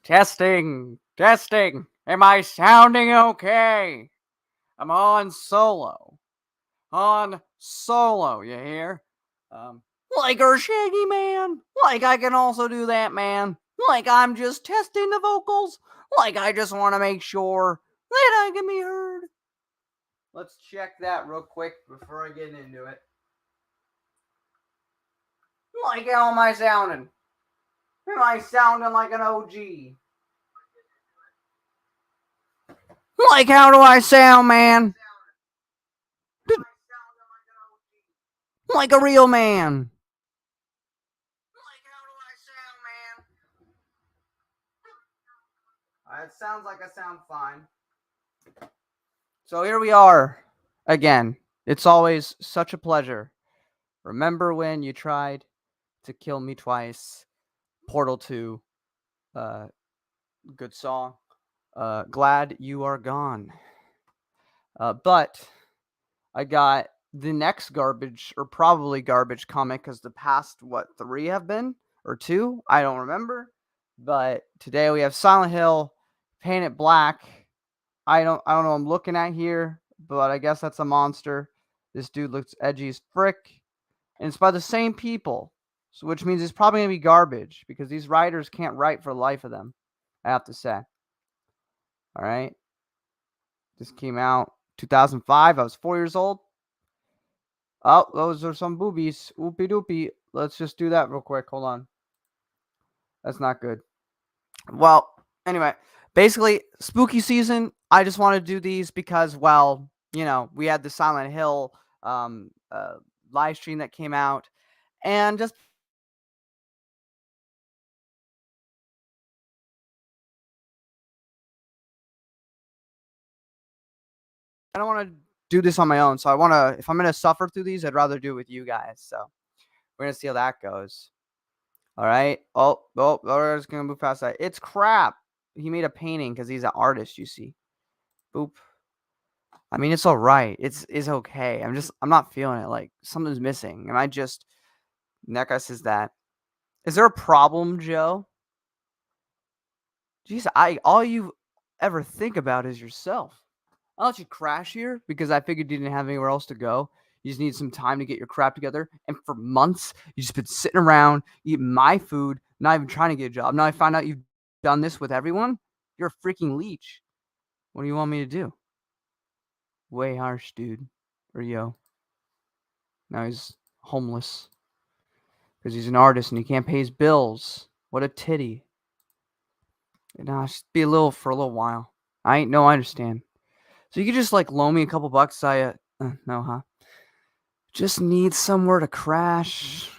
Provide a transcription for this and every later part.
Testing, testing. Am I sounding okay? I'm on solo. On solo, you hear? Like our Shaggy Man. Like I can also do that, man. Like I'm just testing the vocals. Like I just want to make sure that I can be heard. Let's check that real quick before I get into it. Like how am I sounding? Am I sounding like an OG? Like how do I sound, man? Like a real man. Like how do I sound, man? It sounds like I sound fine. So here we are again. It's always such a pleasure. Remember when you tried to kill me twice? Portal 2. Good song. Glad you are gone. But I got the next garbage, or probably garbage comic, because the past, what, 3 have been? Or 2? I don't remember. But today we have Silent Hill, Paint It Black. I don't know what I'm looking at here, but I guess that's a monster. This dude looks edgy as frick. And it's by the same people. So which means it's probably gonna be garbage because these writers can't write for the life of them, I have to say. Alright. This came out 2005. I was 4 years old. Oh, those are some boobies. Oopie doopie. Let's just do that real quick. Hold on. That's not good. Well, anyway, basically, spooky season. I just want to do these because, well, we had the Silent Hill live stream that came out, and just I don't want to do this on my own. So I want to, if I'm gonna suffer through these, I'd rather do it with you guys. So we're gonna see how that goes. All right. We're just gonna move past that. It's crap. He made a painting because he's an artist. You see. Boop. I mean, it's all right. It's okay. I'm not feeling it. Like something's missing. Am I just? That guy says that. Is there a problem, Joe? Jeez, all you ever think about is yourself. I'll let you crash here because I figured you didn't have anywhere else to go. You just need some time to get your crap together. And for months, you just been sitting around, eating my food, not even trying to get a job. Now I find out you've done this with everyone. You're a freaking leech. What do you want me to do? Way harsh, dude. Or yo. Now he's homeless because he's an artist and he can't pay his bills. What a titty. Nah, just be for a little while. I understand. So you could just loan me a couple bucks. No, huh? Just need somewhere to crash.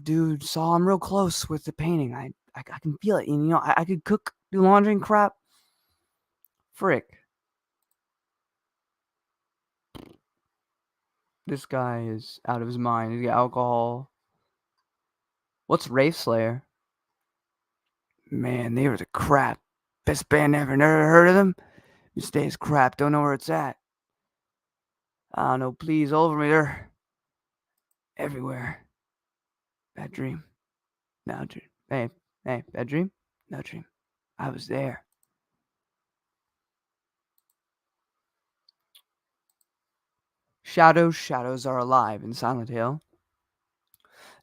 Dude, Saul, I'm real close with the painting. I can feel it. And, I could cook, do laundry and crap. Frick. This guy is out of his mind. He's got alcohol. What's Wraith Slayer? Man, they were the crap. Best band ever. Never heard of them? You stay as crap. Don't know where it's at. I don't know. Please, over me. They're everywhere. Bad dream. No dream. Hey, bad dream? No dream. I was there. Shadows are alive in Silent Hill.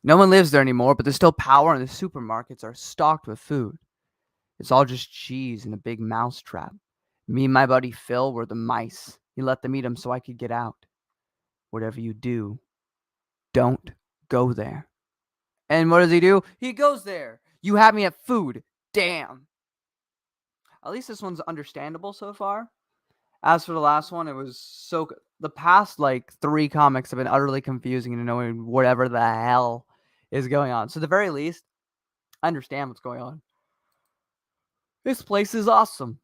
No one lives there anymore, but there's still power and the supermarkets are stocked with food. It's all just cheese and a big mouse trap. Me and my buddy Phil were the mice. He let them eat them so I could get out. Whatever you do, don't go there. And what does he do? He goes there. You had me at food. Damn. At least this one's understandable so far. As for the last one, it was so. The past 3 comics have been utterly confusing and knowing whatever the hell is going on. So at the very least, I understand what's going on. This place is awesome.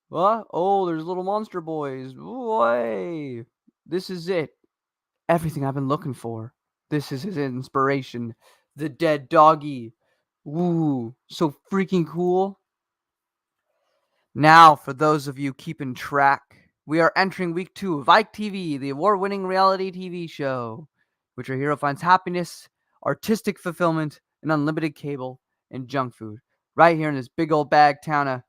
What? Oh, there's little monster boys. Boy, this is it. Everything I've been looking for. This is his inspiration. The dead doggy. Woo, so freaking cool. Now, for those of you keeping track, we are entering week 2 of Ike TV, the award-winning reality TV show, which our hero finds happiness, artistic fulfillment, and unlimited cable and junk food. right here in this big old bag town of.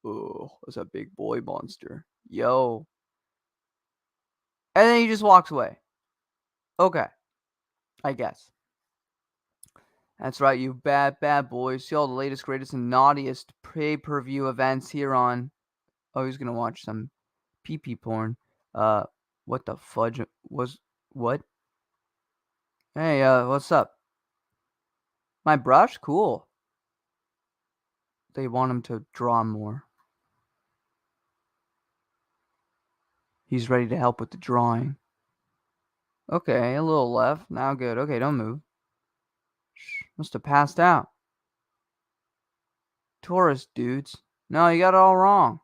Oh, that's a big boy monster. Yo. And then he just walks away. Okay, I guess. That's right, you bad boys. See all the latest, greatest, and naughtiest pay-per-view events here on. Oh, he's gonna watch some pee-pee porn. What the fudge was what? Hey, what's up? My brush? Cool. They want him to draw more. He's ready to help with the drawing. Okay, a little left. Now good. Okay, don't move. Shh, must have passed out. Tourist dudes. No, you got it all wrong.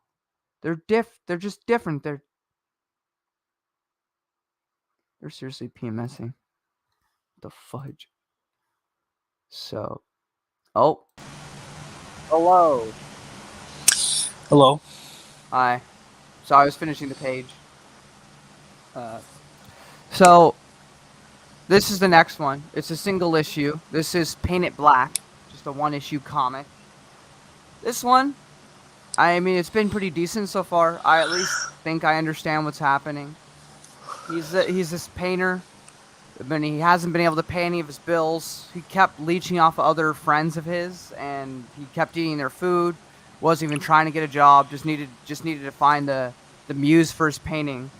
They're just different. They're seriously PMSing. The fudge. So, oh, hello. Hello. Hi. So I was finishing the page. So this is the next one. It's a single issue. This is Paint It Black, just a one-issue comic. This one, I mean, it's been pretty decent so far. I at least think I understand what's happening. He's this painter, but he hasn't been able to pay any of his bills. He kept leeching off of other friends of his, and he kept eating their food. Wasn't even trying to get a job. Just needed to find the muse for his painting.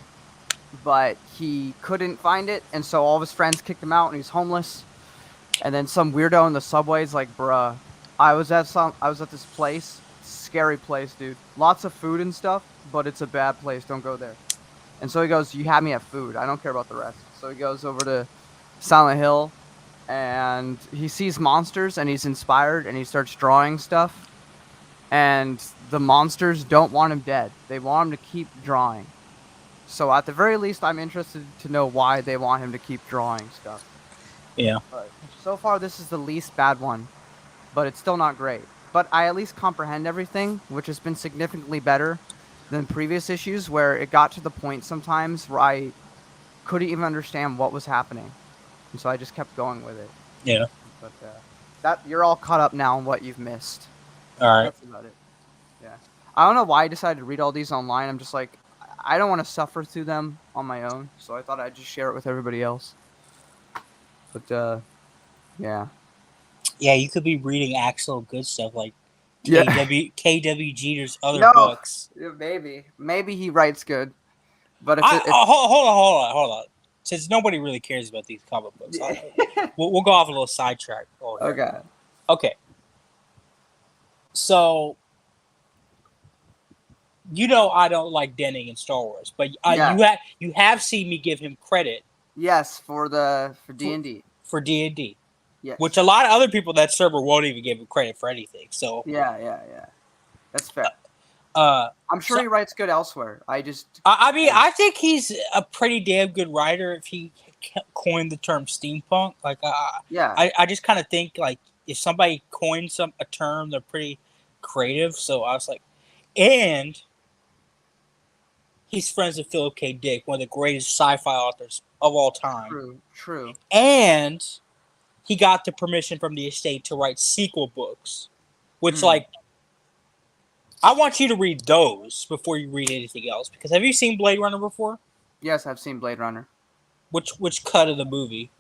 But he couldn't find it, and so all of his friends kicked him out, and he's homeless. And then some weirdo in the subway's like, "Bruh, I was at this place, scary place, dude. Lots of food and stuff, but it's a bad place. Don't go there." And so he goes, "You have me at food. I don't care about the rest." So he goes over to Silent Hill, and he sees monsters, and he's inspired, and he starts drawing stuff. And the monsters don't want him dead. They want him to keep drawing. So at the very least, I'm interested to know why they want him to keep drawing stuff. Yeah. But so far, this is the least bad one, but it's still not great. But I at least comprehend everything, which has been significantly better than previous issues, where it got to the point sometimes where I couldn't even understand what was happening, and so I just kept going with it. Yeah. But that you're all caught up now on what you've missed. All right. That's about it. Yeah, I don't know why I decided to read all these online. I'm just like, I don't want to suffer through them on my own, so I thought I'd just share it with everybody else. But yeah. Yeah, you could be reading actual good stuff like Yeah. KW Jeter's other books. Maybe he writes good, but if hold on. Since nobody really cares about these comic books, we'll go off a little sidetrack. Okay. So, I don't like Denning in Star Wars, but you have seen me give him credit. Yes, for D&D. For D&D. Yes. Which a lot of other people that server won't even give him credit for anything. So yeah. That's fair. I'm sure he writes good elsewhere. I think he's a pretty damn good writer if he coined the term steampunk. Like, I just kind of think like if somebody coins a term, they're pretty creative. So I was like, and he's friends with Philip K. Dick, one of the greatest sci-fi authors of all time. True. And he got the permission from the estate to write sequel books, which like. I want you to read those before you read anything else. Because have you seen Blade Runner before? Yes, I've seen Blade Runner. Which cut of the movie?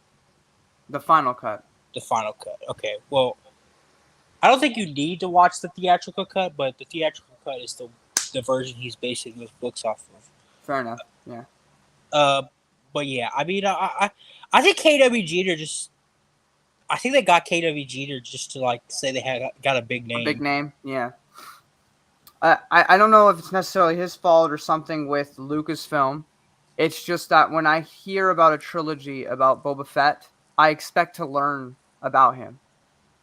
The final cut. The final cut. Okay. Well, I don't think you need to watch the theatrical cut, but the theatrical cut is the version he's basing those books off of. Fair enough. Yeah. But yeah, I mean, I think KW Jeter I think they got KW Jeter just to like say they got a big name. A big name, yeah. I don't know if it's necessarily his fault or something with Lucasfilm. It's just that when I hear about a trilogy about Boba Fett, I expect to learn about him.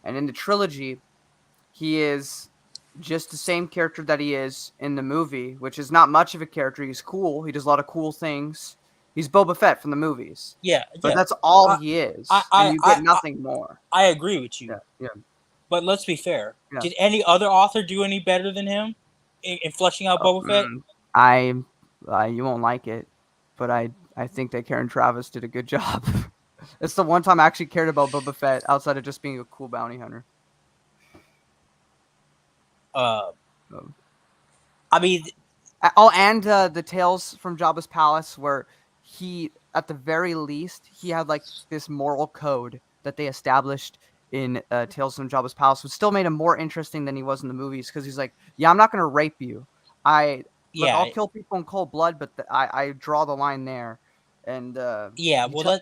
And in the trilogy, he is just the same character that he is in the movie, which is not much of a character. He's cool. He does a lot of cool things. He's Boba Fett from the movies. Yeah. But that's all he is. And you get nothing more. I agree with you. Yeah. But let's be fair. Yeah. Did any other author do any better than him in fleshing out Boba Fett? You won't like it, but I think that Karen Travis did a good job. It's the one time I actually cared about Boba Fett outside of just being a cool bounty hunter. Uh, Um, I mean, and the Tales from Jabba's Palace, where he, at the very least, he had like this moral code that they established in Tales from Jabba's Palace, which still made him more interesting than he was in the movies, because he's like, yeah, I'm not going to rape you. I'll yeah, kill people in cold blood, but I draw the line there. And yeah. Well,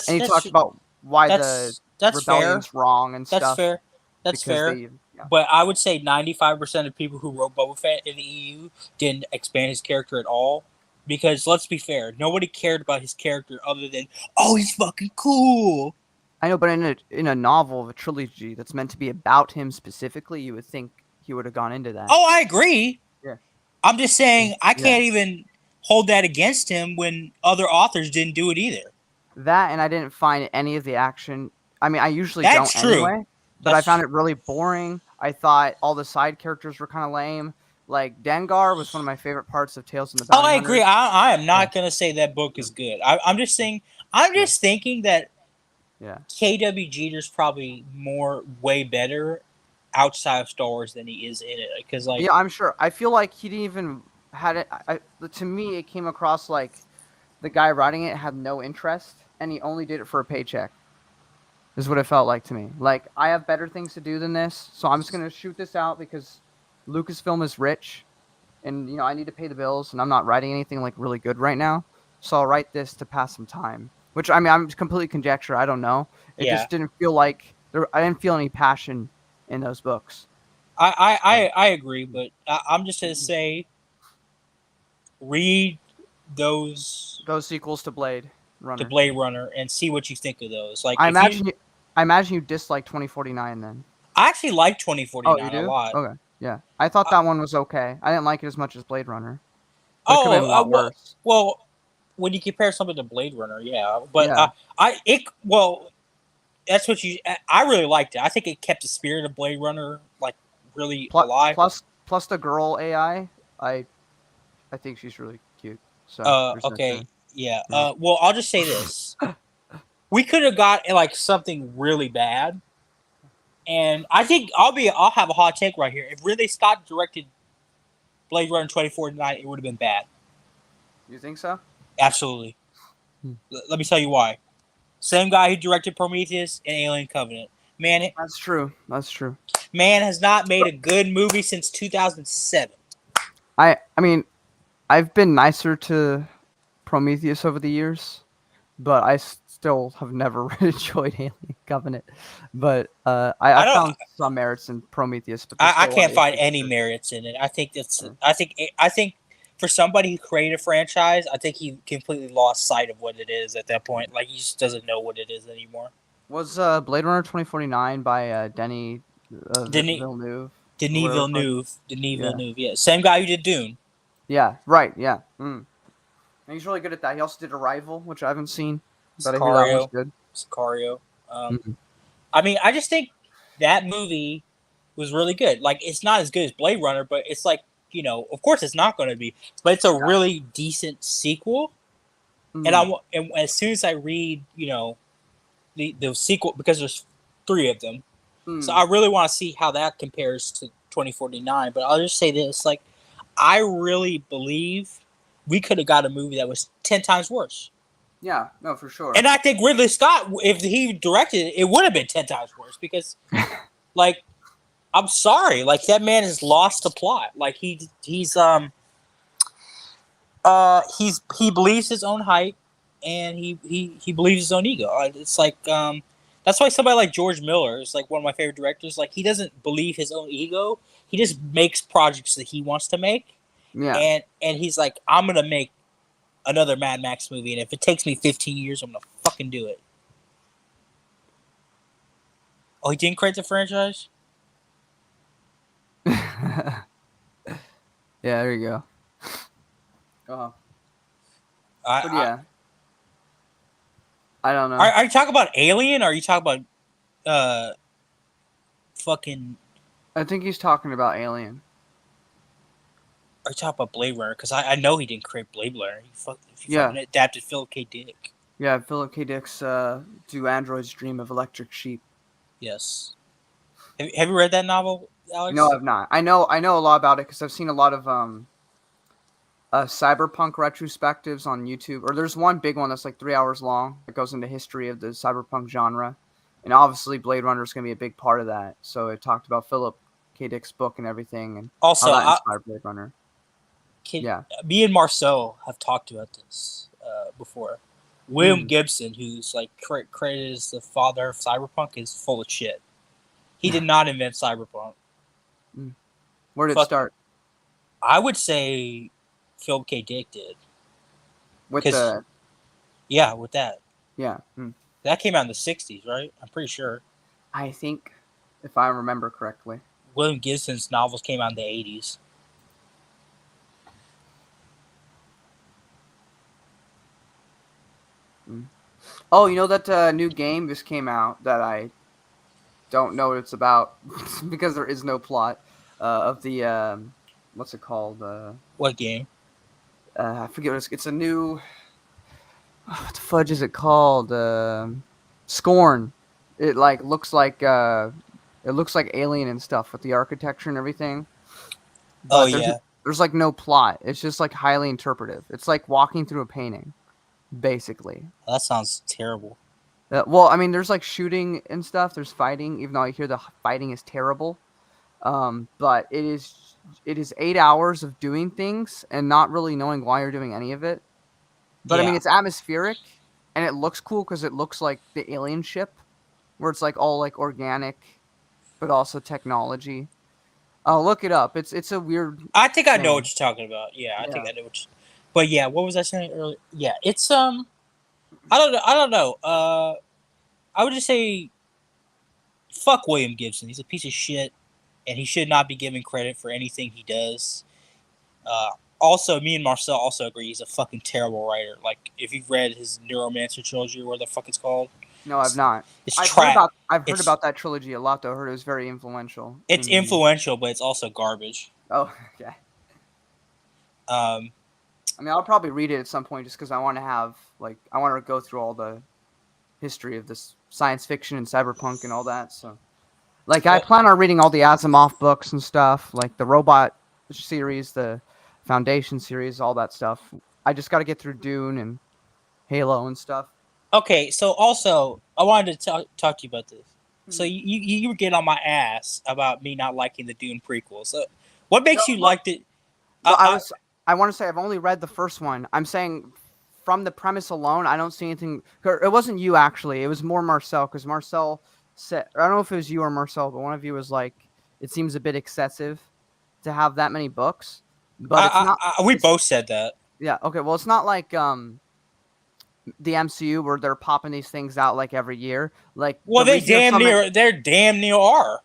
he talked about why the that's fair. rebellion's wrong and That's stuff, fair. That's because fair. they, yeah. But I would say 95% of people who wrote Boba Fett in the EU didn't expand his character at all. Because let's be fair, nobody cared about his character other than, oh, he's fucking cool. I know, but in a novel of a trilogy that's meant to be about him specifically, you would think he would have gone into that. Oh, I agree. Yeah. I'm just saying I Yeah. can't even hold that against him when other authors didn't do it either. That, and I didn't find any of the action. I mean, I usually That's don't true. anyway, but I found it really boring. I thought all the side characters were kind of lame. Like Dengar was one of my favorite parts of Tales from the Oh, Bounty I Hunter. agree. I am not going to say that book is good. I'm just saying. I'm just thinking that KW Jeter's probably way better outside of Star Wars than he is in it. Because like, yeah, I'm sure. I feel like he didn't even had it. To me, it came across like the guy writing it had no interest, and he only did it for a paycheck. Is what it felt like to me. Like, I have better things to do than this, so I'm just gonna shoot this out because Lucasfilm is rich, and I need to pay the bills, and I'm not writing anything like really good right now, so I'll write this to pass some time. Which, I mean, I'm completely conjecture. I don't know. It just didn't feel like I didn't feel any passion in those books. I agree, but I'm just gonna say, read those sequels to Blade Runner. The Blade Runner, and see what you think of those. Like, I imagine you dislike 2049 then. I actually like 2049 Oh, you a do? lot. Okay, yeah. I thought that one was okay. I didn't like it as much as Blade Runner. But it could have been a lot worse. Well, when you compare something to Blade Runner, yeah. But yeah. that's what I really liked it. I think it kept the spirit of Blade Runner like really alive. Plus the girl AI, I think she's really cute. So okay, yeah. Well, I'll just say this: we could have got like something really bad, and I think I'll have a hot take right here. If Ridley Scott directed Blade Runner 2049, it would have been bad. You think so? Absolutely. Let me tell you why. Same guy who directed Prometheus and Alien Covenant. Man, that's true. That's true. Man has not made a good movie since 2007. I mean, I've been nicer to Prometheus over the years, but I still have never enjoyed Alien Covenant. But I found some merits in Prometheus, but I can't find any merits in it. I think that's. I think for somebody who created a franchise, I think he completely lost sight of what it is at that point. Like, he just doesn't know what it is anymore. Was Blade Runner 2049 by Denis Villeneuve? Denis Villeneuve, yeah. Same guy who did Dune. Yeah, right, yeah. And he's really good at that. He also did Arrival, which I haven't seen, but I hear that was good. Sicario. I mean, I just think that movie was really good. Like, it's not as good as Blade Runner, but it's like, of course it's not going to be, but it's a really decent sequel. And as soon as I read, the sequel, because there's 3 of them, so I really want to see how that compares to 2049. But I'll just say this: like, I really believe we could have got a movie that was 10 times worse. Yeah, no, for sure. And I think Ridley Scott, if he directed it, it would have been 10 times worse because, like, I'm sorry, like, that man has lost the plot. Like, he believes his own hype, and he believes his own ego. It's like that's why somebody like George Miller is like one of my favorite directors. Like, he doesn't believe his own ego. He just makes projects that he wants to make. Yeah. And he's like, I'm gonna make another Mad Max movie, and if it takes me 15 years, I'm gonna fucking do it. Oh, he didn't create the franchise? Yeah, there you go. Yeah. I don't know. Are you talking about Alien, or are you talking about fucking... I think he's talking about Alien. Are you talking about Blade Runner? Because I know he didn't create Blade Runner. He fucking adapted Philip K. Dick. Yeah, Philip K. Dick's Do Androids Dream of Electric Sheep. Yes. Have you read that novel, Alex? No, I've not. I know a lot about it because I've seen a lot of cyberpunk retrospectives on YouTube. Or there's one big one that's like 3 hours long that goes into history of the cyberpunk genre, and obviously Blade Runner is going to be a big part of that. So it talked about Philip K. Dick's book and everything, and how Also, that inspired Blade Runner. Yeah. me and Marcel have talked about this before. William Gibson, who's like credited as the father of cyberpunk, is full of shit. He did not invent cyberpunk. Where did it start? I would say Philip K. Dick did. With the... Yeah, with that. Yeah. That came out in the 60s, right? I'm pretty sure. I think, if I remember correctly. William Gibson's novels came out in the 80s. Oh, you know that new game just came out that I don't know what it's about because there is no plot of the what's it called? What game? I forget what it's a new... what the fudge is it called? Scorn. It looks like Alien and stuff with the architecture and everything. But there's like no plot. It's just like highly interpretive. It's like walking through a painting, basically. That sounds terrible. Well, I mean, there's like shooting and stuff. There's fighting, even though I hear the fighting is terrible. But it is 8 hours of doing things and not really knowing why you're doing any of it. But I mean, it's atmospheric and it looks cool because it looks like the Alien ship, where it's like all like organic, but also technology. Look it up. It's a weird... I think I know what you're talking about. Yeah, I think I know what. But yeah, what was I saying earlier? Yeah, it's I don't know. I would just say, fuck William Gibson. He's a piece of shit, and he should not be given credit for anything he does. Also, me and Marcel also agree he's a fucking terrible writer. Like, if you've read his Neuromancer trilogy, or what the fuck it's called. No, I've not. I've heard about that trilogy a lot, though. I heard it was very influential. It's influential, but it's also garbage. Oh, okay. I mean, I'll probably read it at some point just because I want to go through all the history of this science fiction and cyberpunk and all that. So, I plan on reading all the Asimov books and stuff, like the Robot series, the Foundation series, all that stuff. I just got to get through Dune and Halo and stuff. Okay, so also, I wanted to talk to you about this. So you were getting on my ass about me not liking the Dune prequel. So what makes you like it? I want to say I've only read the first one. I'm saying from the premise alone, I don't see anything... It wasn't you, actually. It was more Marcel, because Marcel said... I don't know if it was you or Marcel, but one of you was like, it seems a bit excessive to have that many books. But it's not... we both said that. Yeah, okay. Well, it's not like... the MCU where they're popping these things out like every year. They're damn near are.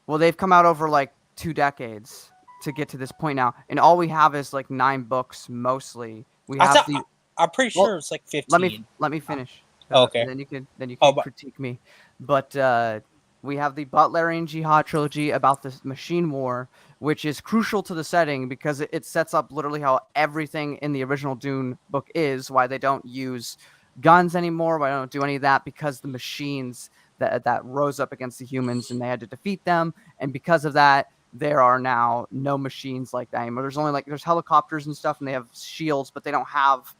Well, they've come out over like 2 decades to get to this point now, and all we have is like 9 books mostly. I'm pretty sure it's like 15. Let me finish. Okay. Then you can critique me. But we have the Butlerian Jihad trilogy about the machine war, which is crucial to the setting because it sets up literally how everything in the original Dune book is, why they don't use guns anymore, why they don't do any of that, because the machines that rose up against the humans and they had to defeat them, and because of that, there are now no machines like that anymore. There's only there's helicopters and stuff, and they have shields, but they don't have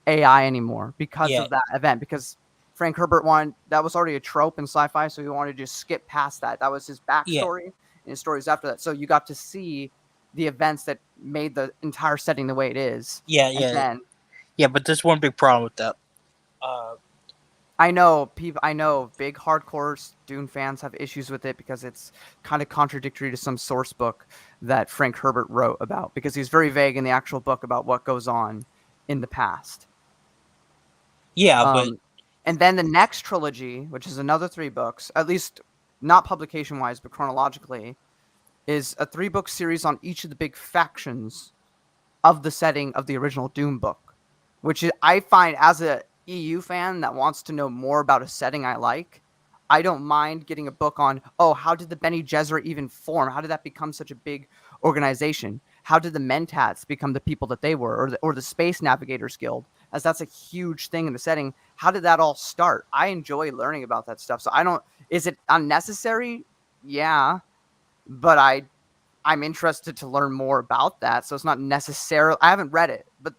AI anymore because of that event, because Frank Herbert that was already a trope in sci-fi, so he wanted to just skip past that. That was his backstory, and his stories after that. So you got to see the events that made the entire setting the way it is. But there's one big problem with that. I know big hardcore Dune fans have issues with it because it's kind of contradictory to some source book that Frank Herbert wrote about, because he's very vague in the actual book about what goes on in the past. And then the next trilogy, which is another 3 books, at least not publication-wise, but chronologically, is a 3-book series on each of the big factions of the setting of the original Dune book, which I find, as a EU fan that wants to know more about a setting I like, I don't mind getting a book on, how did the Bene Gesserit even form? How did that become such a big organization? How did the Mentats become the people that they were, or the Space Navigators Guild, as that's a huge thing in the setting? How did that all start? I enjoy learning about that stuff. So Is it unnecessary? Yeah, but I'm interested to learn more about that. So it's not necessarily, I haven't read it, but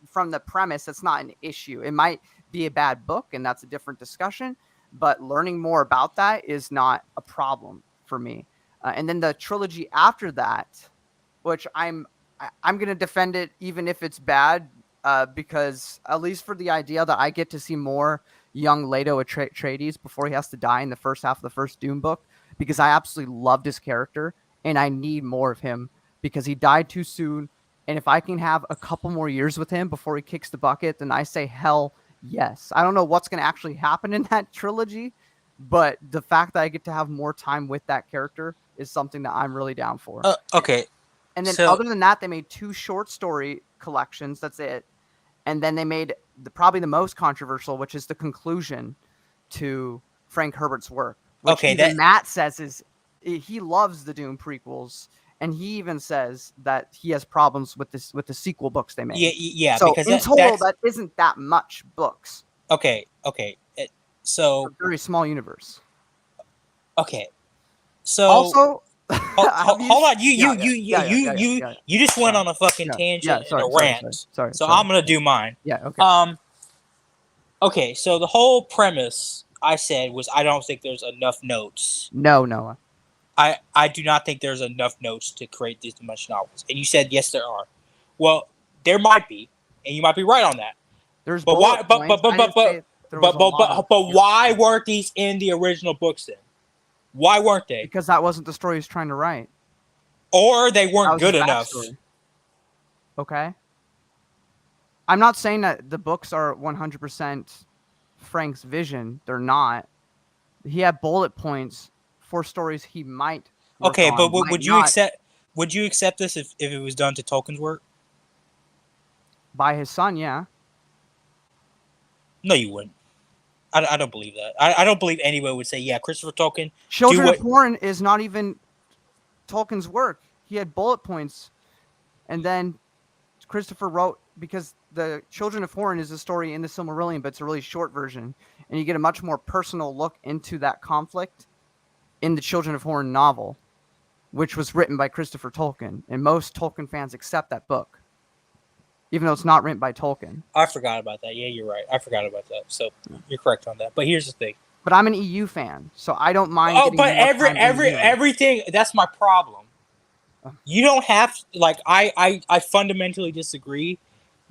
from the premise, it's not an issue. It might be a bad book, and that's a different discussion, but learning more about that is not a problem for me. And then the trilogy after that, which I'm going to defend it even if it's bad, because at least for the idea that I get to see more young Leto Atreides before he has to die in the first half of the first Dune book, because I absolutely loved his character and I need more of him because he died too soon. And if I can have a couple more years with him before he kicks the bucket, then I say hell yes. I don't know what's going to actually happen in that trilogy, but the fact that I get to have more time with that character is something that I'm really down for. Okay. And then other than that, they made 2 short story collections. That's it. And then they made probably the most controversial, which is the conclusion to Frank Herbert's work, which even Matt says he loves the Dune prequels, and he even says that he has problems with the sequel books they made. Yeah. So because in total, that isn't that much books. Okay. So it's a very small universe. Okay. So also. Hold on, you just went on a fucking tangent and a rant. Sorry. I'm gonna do mine. Yeah. Okay. Okay. So the whole premise I said was I don't think there's enough notes. No, Noah. I do not think there's enough notes to create these much novels. And you said yes, there are. Well, there might be, and you might be right on that. There's but why? But why weren't these in the original books then? Why weren't they? Because that wasn't the story he was trying to write. Or they weren't good enough. Okay. I'm not saying that the books are 100% Frank's vision. They're not. He had bullet points for stories he might work on, but would you accept this if it was done to Tolkien's work? By his son, yeah. No, you wouldn't. I don't believe that. I don't believe anyone would say, yeah, Christopher Tolkien. Children of Horn is not even Tolkien's work. He had bullet points. And then Christopher wrote, because the Children of Horn is a story in the Silmarillion, but it's a really short version. And you get a much more personal look into that conflict in the Children of Horn novel, which was written by Christopher Tolkien. And most Tolkien fans accept that book, even though it's not written by Tolkien. I forgot about that. Yeah, you're right. I forgot about that. So you're correct on that. But here's the thing. But I'm an EU fan, so I don't mind. Oh, but everything. That's my problem. You don't have like I fundamentally disagree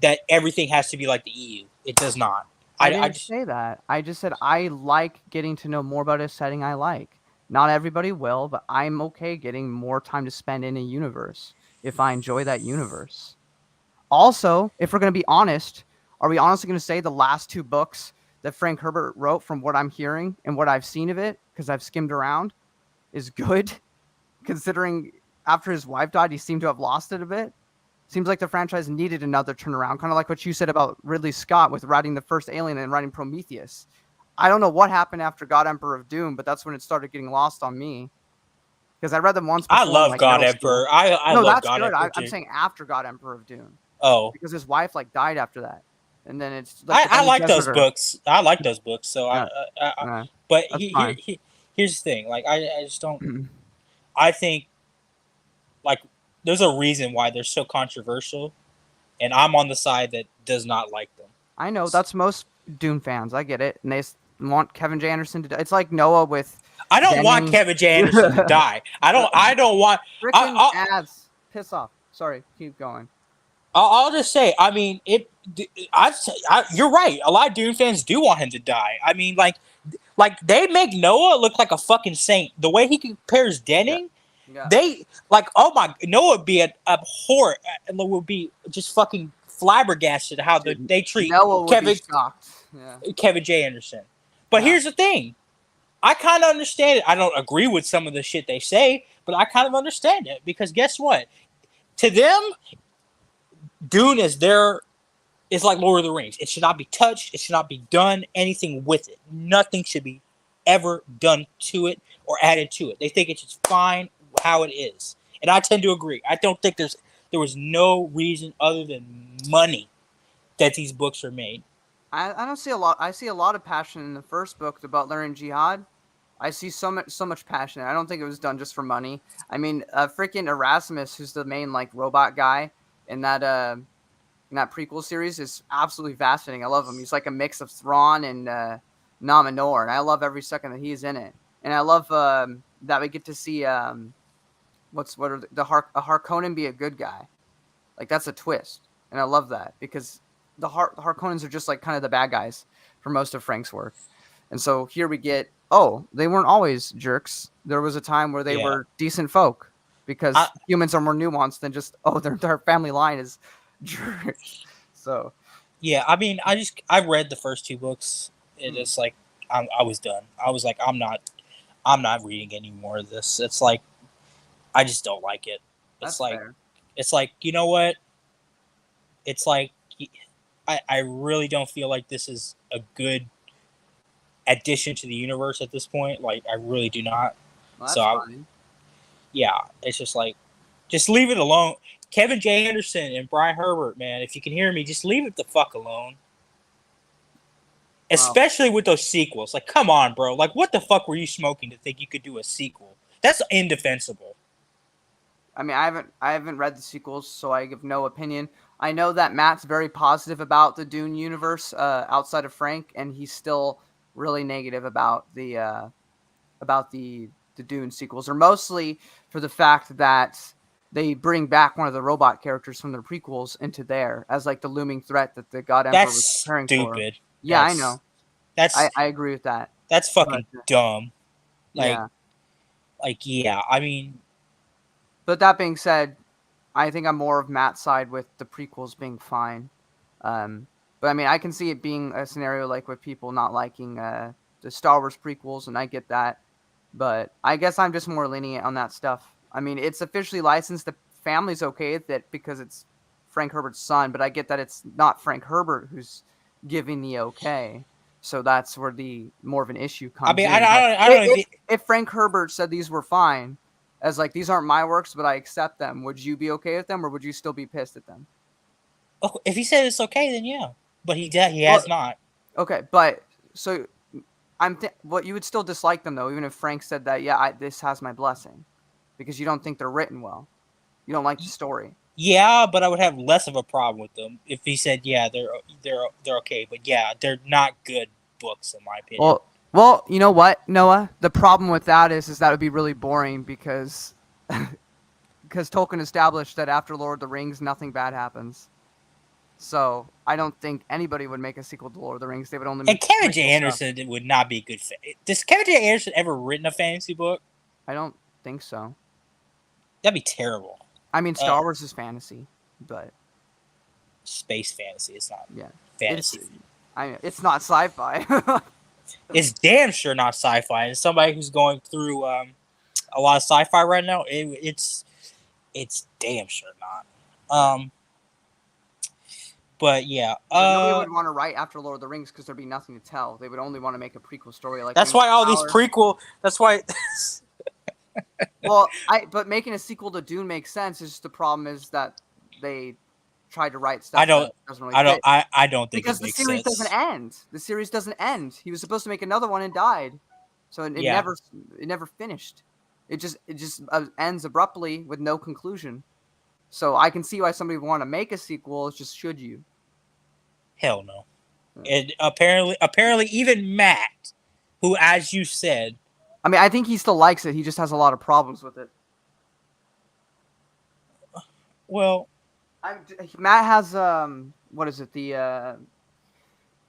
that everything has to be like the EU. It does not. I didn't say that. I just said I like getting to know more about a setting I like. Not everybody will, but I'm okay getting more time to spend in a universe if I enjoy that universe. Also, if we're going to be honest, are we honestly going to say the last 2 books that Frank Herbert wrote, from what I'm hearing and what I've seen of it, because I've skimmed around, is good? Considering after his wife died, he seemed to have lost it a bit. Seems like the franchise needed another turnaround, kind of like what you said about Ridley Scott with writing the first Alien and writing Prometheus. I don't know what happened after God Emperor of Doom, but that's when it started getting lost on me. Because I read them once before. I love God Emperor. I love God Emperor. I'm saying after God Emperor of Doom. Oh. Because his wife died after that. And then it's I like those books. I like those books. So but here's the thing. Like I just don't. I think like there's a reason why they're so controversial, and I'm on the side that does not like them. I know that's most Dune fans. I get it, and they want Kevin J. Anderson to die. It's like Noah with. I don't want Kevin J. Anderson to die. I don't want. Freaking ads. Piss off. Sorry. Keep going. I'll just say. I mean, you're right. A lot of Dune fans do want him to die. I mean, like they make Noah look like a fucking saint. The way he compares Denning. Yeah. They Noah would be abhorrent and would be just fucking flabbergasted how they treat Kevin J. Anderson. But here's the thing. I kind of understand it. I don't agree with some of the shit they say, but I kind of understand it because guess what? To them, Dune is like Lord of the Rings. It should not be touched. It should not be done anything with it. Nothing should be ever done to it or added to it. They think it's just fine how it is. And I tend to agree. I don't think there was no reason other than money that these books are made. I don't see a lot. I see a lot of passion in the first book, The Butler and Jihad. I see so much passion. I don't think it was done just for money. I mean, freaking Erasmus, who's the main like robot guy in that prequel series, is absolutely fascinating. I love him. He's like a mix of Thrawn and Nominor, and I love every second that he's in it. And I love that we get to see a Harkonnen be a good guy. Like that's a twist, and I love that because the Harkonnens are just like kind of the bad guys for most of Frank's work. And so here we get, they weren't always jerks. There was a time where they were decent folk because humans are more nuanced than just, their family line is jerks. So, yeah, I mean, I read the first 2 books. It's like I was done. I was like, I'm not reading any more of this. It's like I just don't like it. That's fair. It's like, you know what? It's like I really don't feel like this is a good addition to the universe at this point. Like, I really do not. Well, that's fine. Yeah, it's just like, just leave it alone. Kevin J. Anderson and Brian Herbert, man, if you can hear me, just leave it the fuck alone. Especially with those sequels. Like, come on, bro. Like, what the fuck were you smoking to think you could do a sequel? That's indefensible. I mean, I haven't read the sequels, so I give no opinion. I know that Matt's very positive about the Dune universe outside of Frank, and he's still really negative about the Dune sequels, or mostly for the fact that they bring back one of the robot characters from the prequels into there as like the looming threat that the God Emperor was preparing for. Yeah, I know. I agree with that. That's fucking dumb. Yeah. Yeah, I mean. But that being said, I think I'm more of Matt's side with the prequels being fine. But I mean, I can see it being a scenario like with people not liking the Star Wars prequels, and I get that. But I guess I'm just more lenient on that stuff. I mean, it's officially licensed. The family's okay with it because it's Frank Herbert's son, but I get that it's not Frank Herbert who's giving the okay. So that's where the more of an issue comes. I mean, I don't know if Frank Herbert said these were fine, as like these aren't my works, but I accept them, would you be okay with them, or would you still be pissed at them? Oh, if he said it's okay, then yeah. But he has not. Okay, but so you would still dislike them though, even if Frank said that. Yeah, this has my blessing, because you don't think they're written well. You don't like the story. Yeah, but I would have less of a problem with them if he said, yeah, they're okay, but yeah, they're not good books in my opinion. Well, you know what, Noah? The problem with that is that would be really boring because Tolkien established that after Lord of the Rings, nothing bad happens. So I don't think anybody would make a sequel to Lord of the Rings. They would only make. And Kevin J. Anderson would not be a good fit. Does Kevin J. Anderson ever written a fantasy book? I don't think so. That'd be terrible. I mean, Star Wars is fantasy, but space fantasy. It's not. Yeah, fantasy. It's not sci-fi. It's damn sure not sci-fi. And somebody who's going through a lot of sci-fi right now, it's damn sure not. But yeah, nobody would want to write after Lord of the Rings because there'd be nothing to tell. They would only want to make a prequel story. Like that's why all these prequel. That's why. Well, but making a sequel to Dune makes sense. It's just the problem is that they tried to write stuff. I don't think because the series doesn't end. The series doesn't end. He was supposed to make another one and died, so it never finished. It just ends abruptly with no conclusion. So I can see why somebody would want to make a sequel. It's just, should you? Hell no. And apparently even Matt, who, as you said, I mean, I think he still likes it. He just has a lot of problems with it. Well, Matt has what is it? The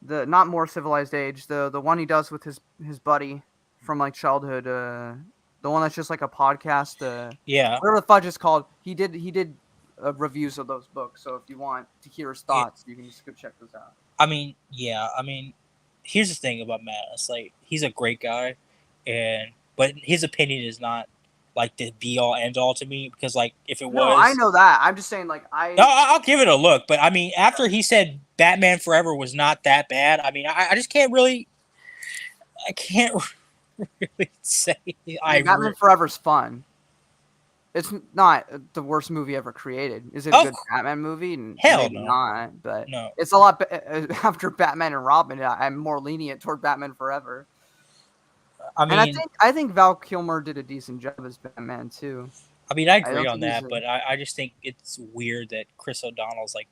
not More Civilized Age. The one he does with his buddy from like childhood. The one that's just like a podcast. Whatever the fudge is called. He did reviews of those books. So if you want to hear his thoughts, you can just go check those out. I mean, here's the thing about Matt. It's like he's a great guy. But his opinion is not like the be all end all to me, because like if it was, I know that. I'm just saying, like I'll give it a look. But I mean, after he said Batman Forever was not that bad, I mean, I just can't really, say. Batman Forever's fun. It's not the worst movie ever created. Is it a good Batman movie? Hell no. Not. But no. It's a lot after Batman and Robin. I'm more lenient toward Batman Forever. I mean, I think Val Kilmer did a decent job as Batman too. I mean, I I agree don't on think he's that, but I just think it's weird that Chris O'Donnell's like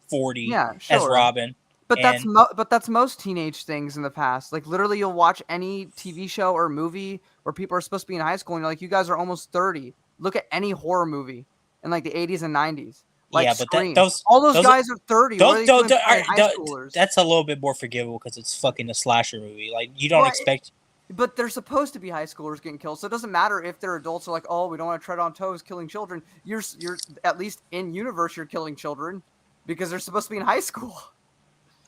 40 yeah, as sure. Robin. But And that's most teenage things in the past. Like literally, you'll watch any TV show or movie where people are supposed to be in high school, and you're like, you guys are almost 30. Look at any horror movie in like the 80s and 90s, like yeah, but Scream. All those those guys are 30. What are they doing playing high schoolers? that's a little bit more forgivable because it's fucking a slasher movie. Like you don't But expect. but they're supposed to be high schoolers getting killed, so it doesn't matter if they're adults. Are like, oh, we don't want to tread on toes, killing children. You're at least in universe, you're killing children because they're supposed to be in high school.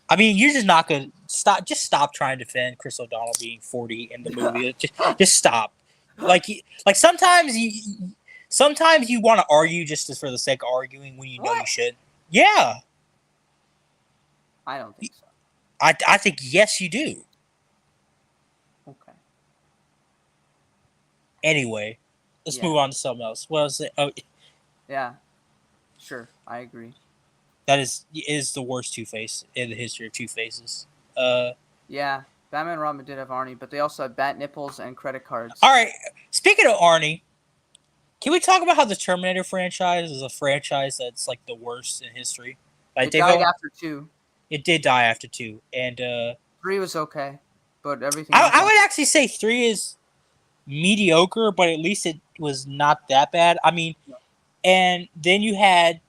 I mean, you're just not gonna stop. Just stop trying to defend Chris O'Donnell being 40 in the movie. Just stop. Like sometimes you want to argue just for the sake of arguing when you know you should. Yeah, I don't think so. I think yes, you do. Okay. Anyway, let's move on to something else. What was it? Oh, yeah, sure, I agree. That is the worst Two-Face in the history of Two-Faces. Yeah, Batman and Robin did have Arnie, but they also had bat nipples and credit cards. All right, speaking of Arnie, can we talk about how the Terminator franchise is a franchise that's like the worst in history? Like, it died after 2. It did die after 2, and 3 was okay, but everything. I would actually say 3 is mediocre, but at least it was not that bad. I mean, and then you had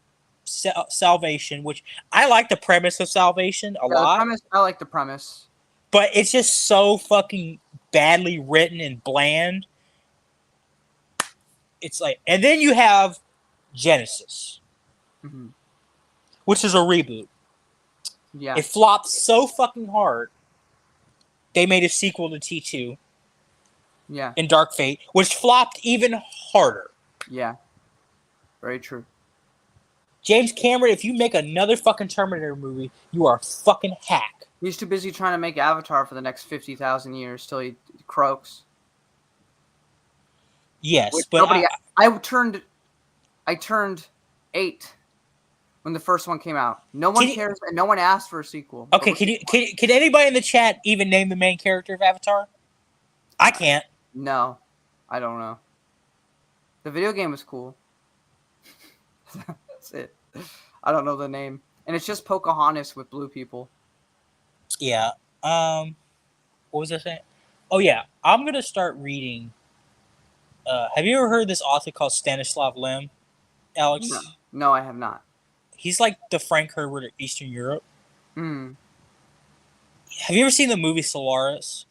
Salvation, which I like the premise of Salvation a lot. I like the premise, but it's just so fucking badly written and bland. It's like, and then you have Genesis, which is a reboot. Yeah, it flopped so fucking hard. They made a sequel to T2. Yeah, in Dark Fate, which flopped even harder. Yeah, very true. James Cameron, if you make another fucking Terminator movie, you are a fucking hack. He's too busy trying to make Avatar for the next 50,000 years till he croaks. Yes, but I turned 8 when the first one came out. No one cares, and no one asked for a sequel. Okay, can anybody in the chat even name the main character of Avatar? I can't. No, I don't know. The video game was cool. That's it. I don't know the name, and it's just Pocahontas with blue people. Yeah. What was I saying? Oh yeah, I'm gonna start reading. Have you ever heard this author called Stanislav Lem, Alex? No, I have not. He's like the Frank Herbert of Eastern Europe. Hmm. Have you ever seen the movie Solaris?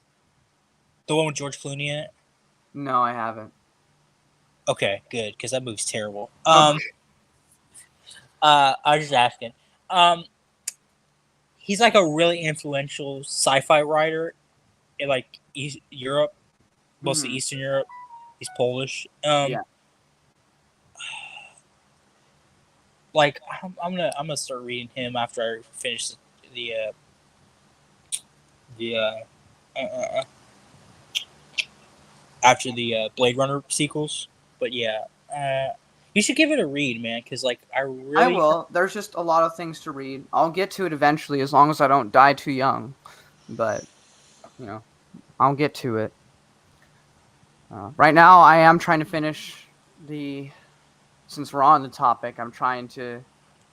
The one with George Clooney in it? No, I haven't. Okay, good, because that movie's terrible. I was just asking. He's like a really influential sci-fi writer in like Europe, mostly Eastern Europe. He's Polish. Yeah. Like I'm gonna start reading him after I finish after the Blade Runner sequels. But yeah, you should give it a read, man, because like I will. There's just a lot of things to read. I'll get to it eventually, as long as I don't die too young. But I'll get to it. Right now, I am trying to finish since we're on the topic, I'm trying to.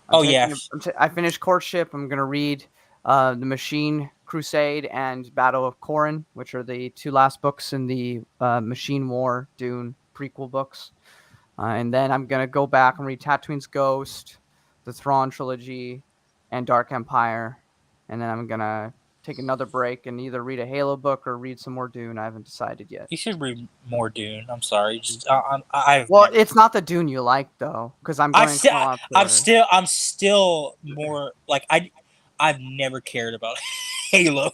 I finished Courtship. I'm gonna read The Machine Crusade and Battle of Corrin, which are the 2 last books in the Machine War Dune prequel books. And then I'm gonna go back and read Tatooine's Ghost, the Thrawn trilogy, and Dark Empire. And then I'm gonna take another break and either read a Halo book or read some more Dune. I haven't decided yet. You should read more Dune. I'm sorry. Just it's not the Dune you like though, because I'm still more like I've never cared about Halo.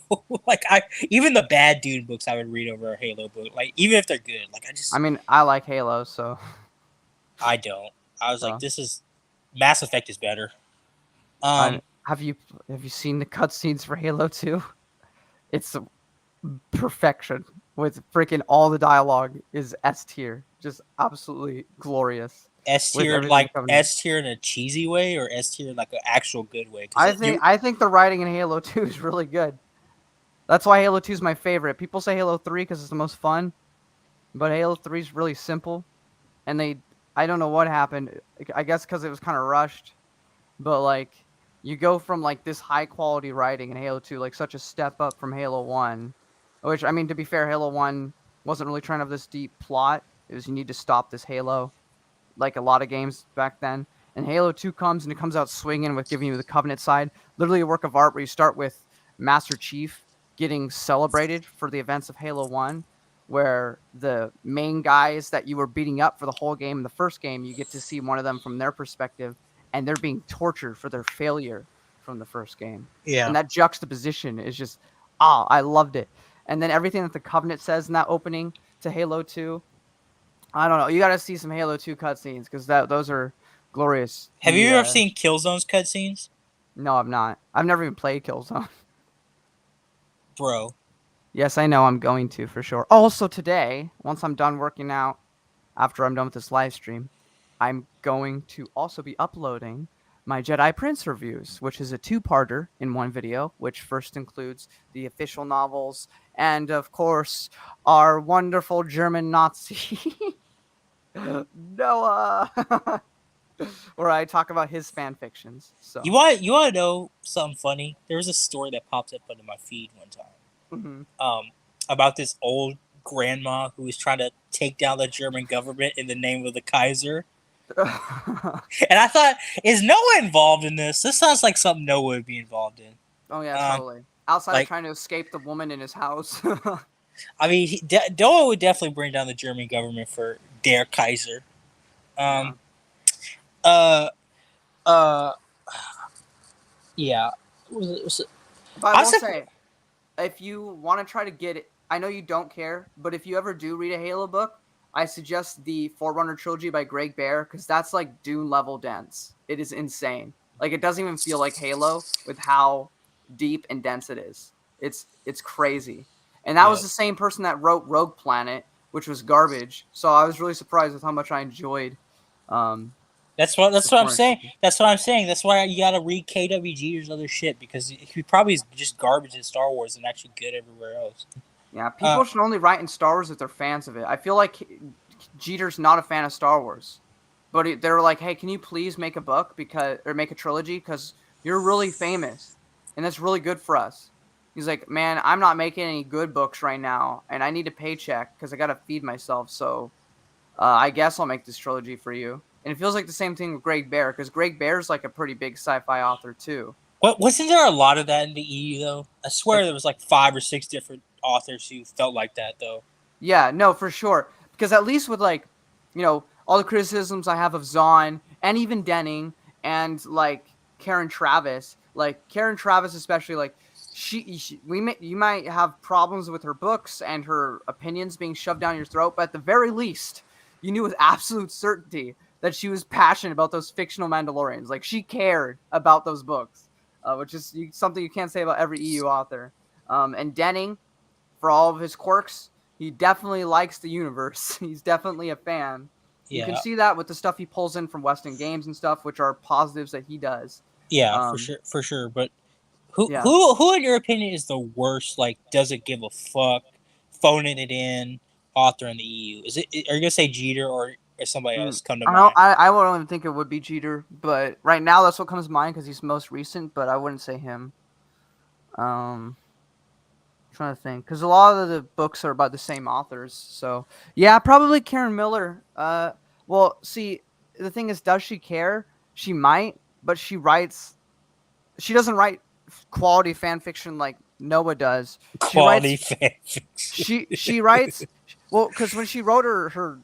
Like even the bad Dune books I would read over a Halo book. Like even if they're good, like I like Halo, so I don't. I was like, this is Mass Effect is better. Have you seen the cutscenes for Halo 2? It's perfection. With freaking all the dialogue is S tier, just absolutely glorious. S tier, like S tier in a cheesy way, or S tier in like an actual good way? I think the writing in Halo 2 is really good. That's why Halo 2 is my favorite. People say Halo 3 because it's the most fun, but Halo 3 is really simple. And I don't know what happened. I guess because it was kind of rushed, but like you go from like this high quality writing in Halo 2, like such a step up from Halo 1, which I mean, to be fair, Halo 1 wasn't really trying to have this deep plot. It was you need to stop this Halo, like a lot of games back then. And Halo 2 comes and it comes out swinging with giving you the Covenant side. Literally a work of art where you start with Master Chief getting celebrated for the events of Halo 1, where the main guys that you were beating up for the whole game in the first game, you get to see one of them from their perspective, and they're being tortured for their failure from the first game. Yeah. And that juxtaposition is just, I loved it. And then everything that the Covenant says in that opening to Halo 2, I don't know. You got to see some Halo 2 cutscenes because those are glorious. Have you ever seen Killzone's cutscenes? No, I've not. I've never even played Killzone. Bro. Yes, I know. I'm going to for sure. Also today, once I'm done working out, after I'm done with this live stream, I'm going to also be uploading my Jedi Prince reviews, which is a two-parter in one video, which first includes the official novels and, of course, our wonderful German Nazi, Noah, where I talk about his fan fictions. So you want to know something funny? There was a story that popped up under my feed one time, about this old grandma who was trying to take down the German government in the name of the Kaiser. And I thought, is Noah involved in this? This sounds like something Noah would be involved in. Oh yeah, totally. Outside of trying to escape the woman in his house. I mean, Noah would definitely bring down the German government for Der Kaiser. Yeah. But I will say, if you want to try to get it, I know you don't care, but if you ever do read a Halo book, I suggest the Forerunner trilogy by Greg Bear, because that's like Dune level dense. It is insane. Like, it doesn't even feel like Halo with how deep and dense it is. It's crazy. And that was the same person that wrote Rogue Planet, which was garbage. So I was really surprised with how much I enjoyed. That's what I'm saying. That's what I'm saying. That's why you gotta read KWG's other shit, because he probably is just garbage in Star Wars and actually good everywhere else. Yeah, people should only write in Star Wars if they're fans of it. I feel like Jeter's not a fan of Star Wars, but they're like, "Hey, can you please make a book or make a trilogy because you're really famous, and that's really good for us." He's like, "Man, I'm not making any good books right now, and I need a paycheck because I gotta feed myself. So, I guess I'll make this trilogy for you." And it feels like the same thing with Greg Bear, because Greg Bear's like a pretty big sci-fi author too. Wasn't there a lot of that in the EU though? I swear there was like 5 or 6 different authors who felt like that though. Yeah, no, for sure. Because at least with like, all the criticisms I have of Zahn and even Denning and like Karen Traviss especially, like you might have problems with her books and her opinions being shoved down your throat, but at the very least, you knew with absolute certainty that she was passionate about those fictional Mandalorians. Like, she cared about those books, which is something you can't say about every EU author. And Denning, for all of his quirks, he definitely likes the universe. He's definitely a fan. Yeah. You can see that with the stuff he pulls in from Western Games and stuff, which are positives that he does. Yeah, for sure. But who in your opinion is the worst? Like, doesn't give a fuck, phoning it in author in the EU? Are you gonna say Jeter or somebody else come to mind? I wouldn't even think it would be Jeter, but right now that's what comes to mind because he's most recent. But I wouldn't say him. I'm trying to think, because a lot of the books are by the same authors. So yeah, probably Karen Miller. Well, see, the thing is, does she care? She might, but she doesn't write quality fan fiction like Noah does. Quality fan fiction. She writes, well, because when she wrote her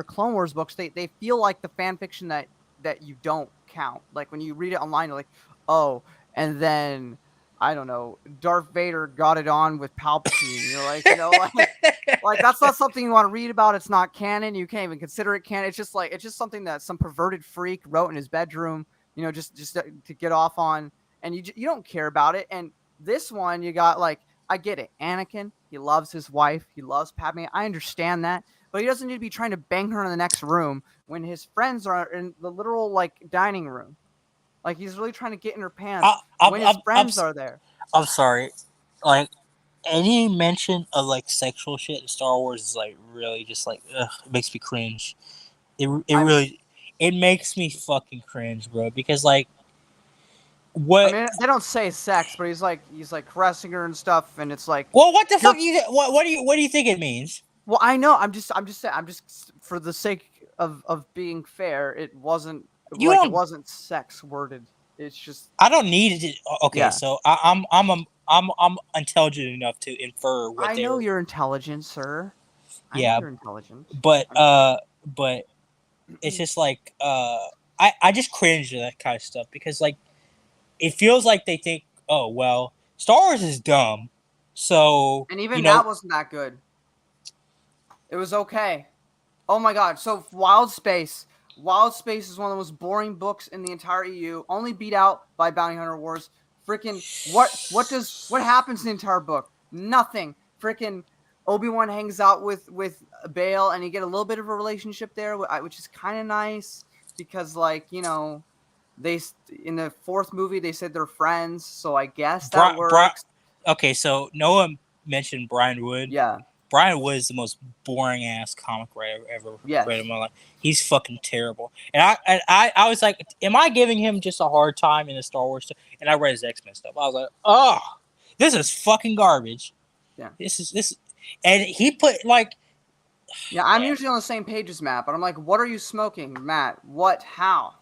Clone Wars books, they feel like the fan fiction that you don't count. Like, when you read it online, you're like, oh, and then I don't know, Darth Vader got it on with Palpatine. You're like, like that's not something you want to read about. It's not canon. You can't even consider it canon. It's just something that some perverted freak wrote in his bedroom, just to get off on, and you don't care about it. And this one, you got, like, I get it. Anakin, he loves his wife. He loves Padme. I understand that. But he doesn't need to be trying to bang her in the next room when his friends are in the literal, like, dining room. Like, he's really trying to get in her pants when his friends are there. I'm sorry. like any mention of like sexual shit in Star Wars is like really just like ugh, it makes me cringe. It makes me fucking cringe, bro. Because like what? I mean, they don't say sex, but he's like caressing her and stuff, and it's like, well, what the fuck? What do you think it means? Well, I know. I'm just saying. I'm just for the sake of being fair. It wasn't You like it don't. wasn't sex worded. It's just. I don't need it. Okay, Yeah. so I'm intelligent enough to infer what I they know were. you're intelligent, sir. I know Yeah, you're intelligent. but it's just like I just cringe at that kind of stuff because like it feels like they think, oh well, Star Wars is dumb, so And even that wasn't that good. It was okay. Oh my god! So Wild Space. Wild Space is one of the most boring books in the entire EU. Only beat out by Bounty Hunter Wars. Freaking what happens in the entire book? Nothing. Freaking Obi-Wan hangs out with Bail, and you get a little bit of a relationship there, which is kind of nice because like they in the fourth movie they said they're friends, so I guess that works. Okay, so Noah mentioned Brian Wood. Yeah. Brian Wood is the most boring ass comic writer I've ever read in my life. He's fucking terrible. And I was like, am I giving him just a hard time in the Star Wars stuff? And I read his X-Men stuff. I was like, oh, this is fucking garbage. Yeah. This and he put like yeah, I'm usually on the same page as Matt, but I'm like, what are you smoking, Matt? What? How?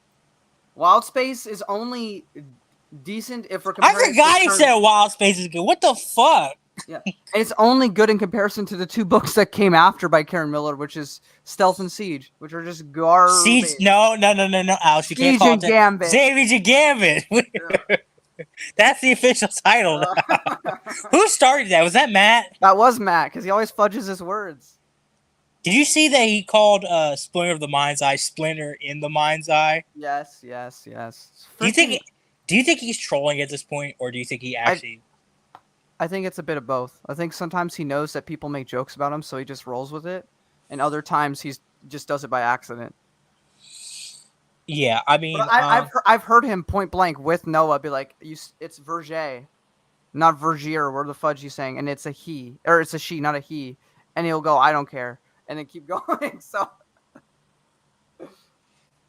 Wild Space is only decent if we're comparing. I forgot he said Wild Space is good. What the fuck? Yeah, it's only good in comparison to the two books that came after by Karen Miller, which is Stealth and Siege, which are just garbage. Siege? No, Alex, you can't call it Gambit. Siege and Gambit. Yeah. That's the official title. Who started that? Was that Matt? That was Matt, because he always fudges his words. Did you see that he called Splinter of the Mind's Eye Splinter in the Mind's Eye? Yes. Freaking... Do you think he's trolling at this point, or do you think he actually? I think it's a bit of both. I think sometimes he knows that people make jokes about him, so he just rolls with it, and other times he just does it by accident. Yeah, I mean, I've heard him point blank with Noah be like, "It's Verger, not Vergier. Where the fudge you saying?" And it's a he, or it's a she, not a he. And he'll go, "I don't care," and then keep going. So,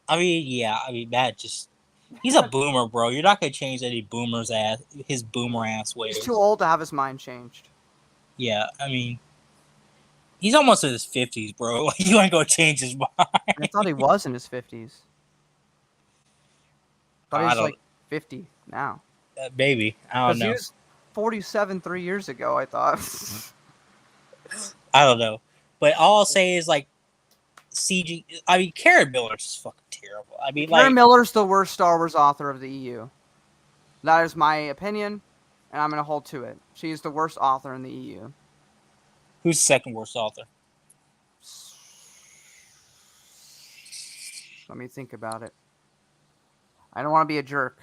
I mean, Matt just—he's a boomer, bro. You're not gonna change his boomer ass ways. He's too old to have his mind changed. Yeah, I mean, he's almost in his 50s, bro. Like, you ain't gonna change his mind. I thought he was in his 50s. I thought he was like 50 now. Maybe. I don't know. He was 47 3 years ago, I thought. I don't know. But all I'll say is, like, CG... I mean, Karen Miller's just fucking terrible. I mean, Karen Miller's the worst Star Wars author of the EU. That is my opinion, and I'm going to hold to it. She's the worst author in the EU. Who's the second worst author? Let me think about it. I don't want to be a jerk,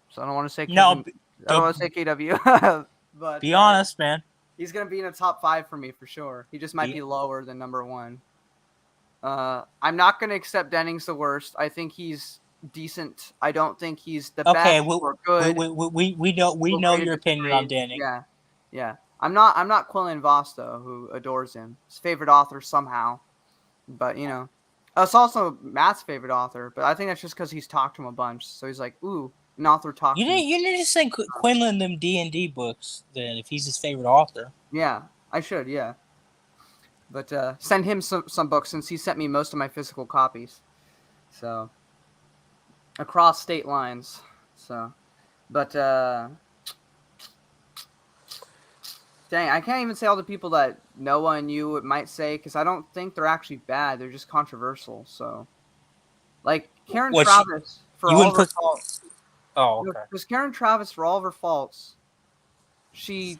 so I don't want to say no. I don't want to say KW. But be honest, man. He's gonna be in the top 5 for me for sure. He just might be lower than number 1. I'm not gonna accept Denning's the worst. I think he's decent. I don't think he's the best or good. We know your opinion on Denning. Yeah. I'm not Quillen Voss though, who adores him. His favorite author somehow, but it's also Matt's favorite author. But I think that's just because he's talked to him a bunch, so he's like, ooh, an author talked. You need to send Quinlan them D&D books then if he's his favorite author. Yeah, I should. Yeah. But send him some books since he sent me most of my physical copies. So across state lines. So, but dang, I can't even say all the people that Noah and you might say because I don't think they're actually bad. They're just controversial. So, like Karen Travis for all of her faults. Oh, okay. Because Karen Travis for all of her faults, she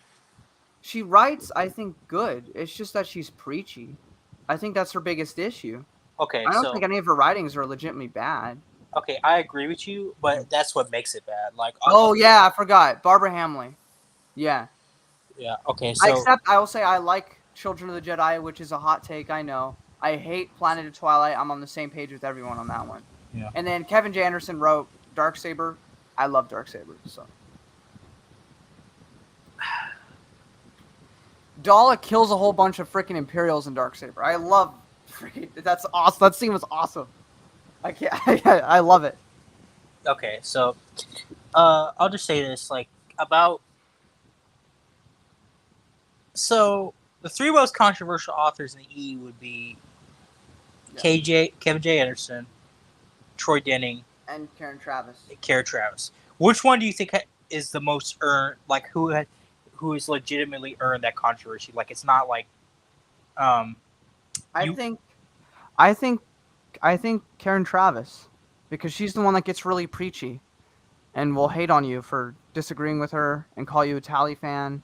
writes, I think, good. It's just that she's preachy. I think that's her biggest issue. Okay, I don't think any of her writings are legitimately bad. Okay, I agree with you, but that's what makes it bad. Like, yeah, I forgot. Barbara Hamley. Yeah. Yeah, okay, so... I will say I like Children of the Jedi, which is a hot take, I know. I hate Planet of Twilight. I'm on the same page with everyone on that one. Yeah. And then Kevin J. Anderson wrote Darksaber. I love Darksaber, so... Dala kills a whole bunch of freaking Imperials in Darksaber. I love freaking. That's awesome. That scene was awesome. I can't. I love it. Okay, so I'll just say this, like, about so the three most controversial authors in the E would be Kevin J. Anderson, Troy Denning, and Karen Traviss. Karen Traviss. Which one do you think is the most earned? Like, who has legitimately earned that controversy? Like, it's not like, I think Karen Traviss, because she's the one that gets really preachy, and will hate on you for disagreeing with her and call you a Tally fan,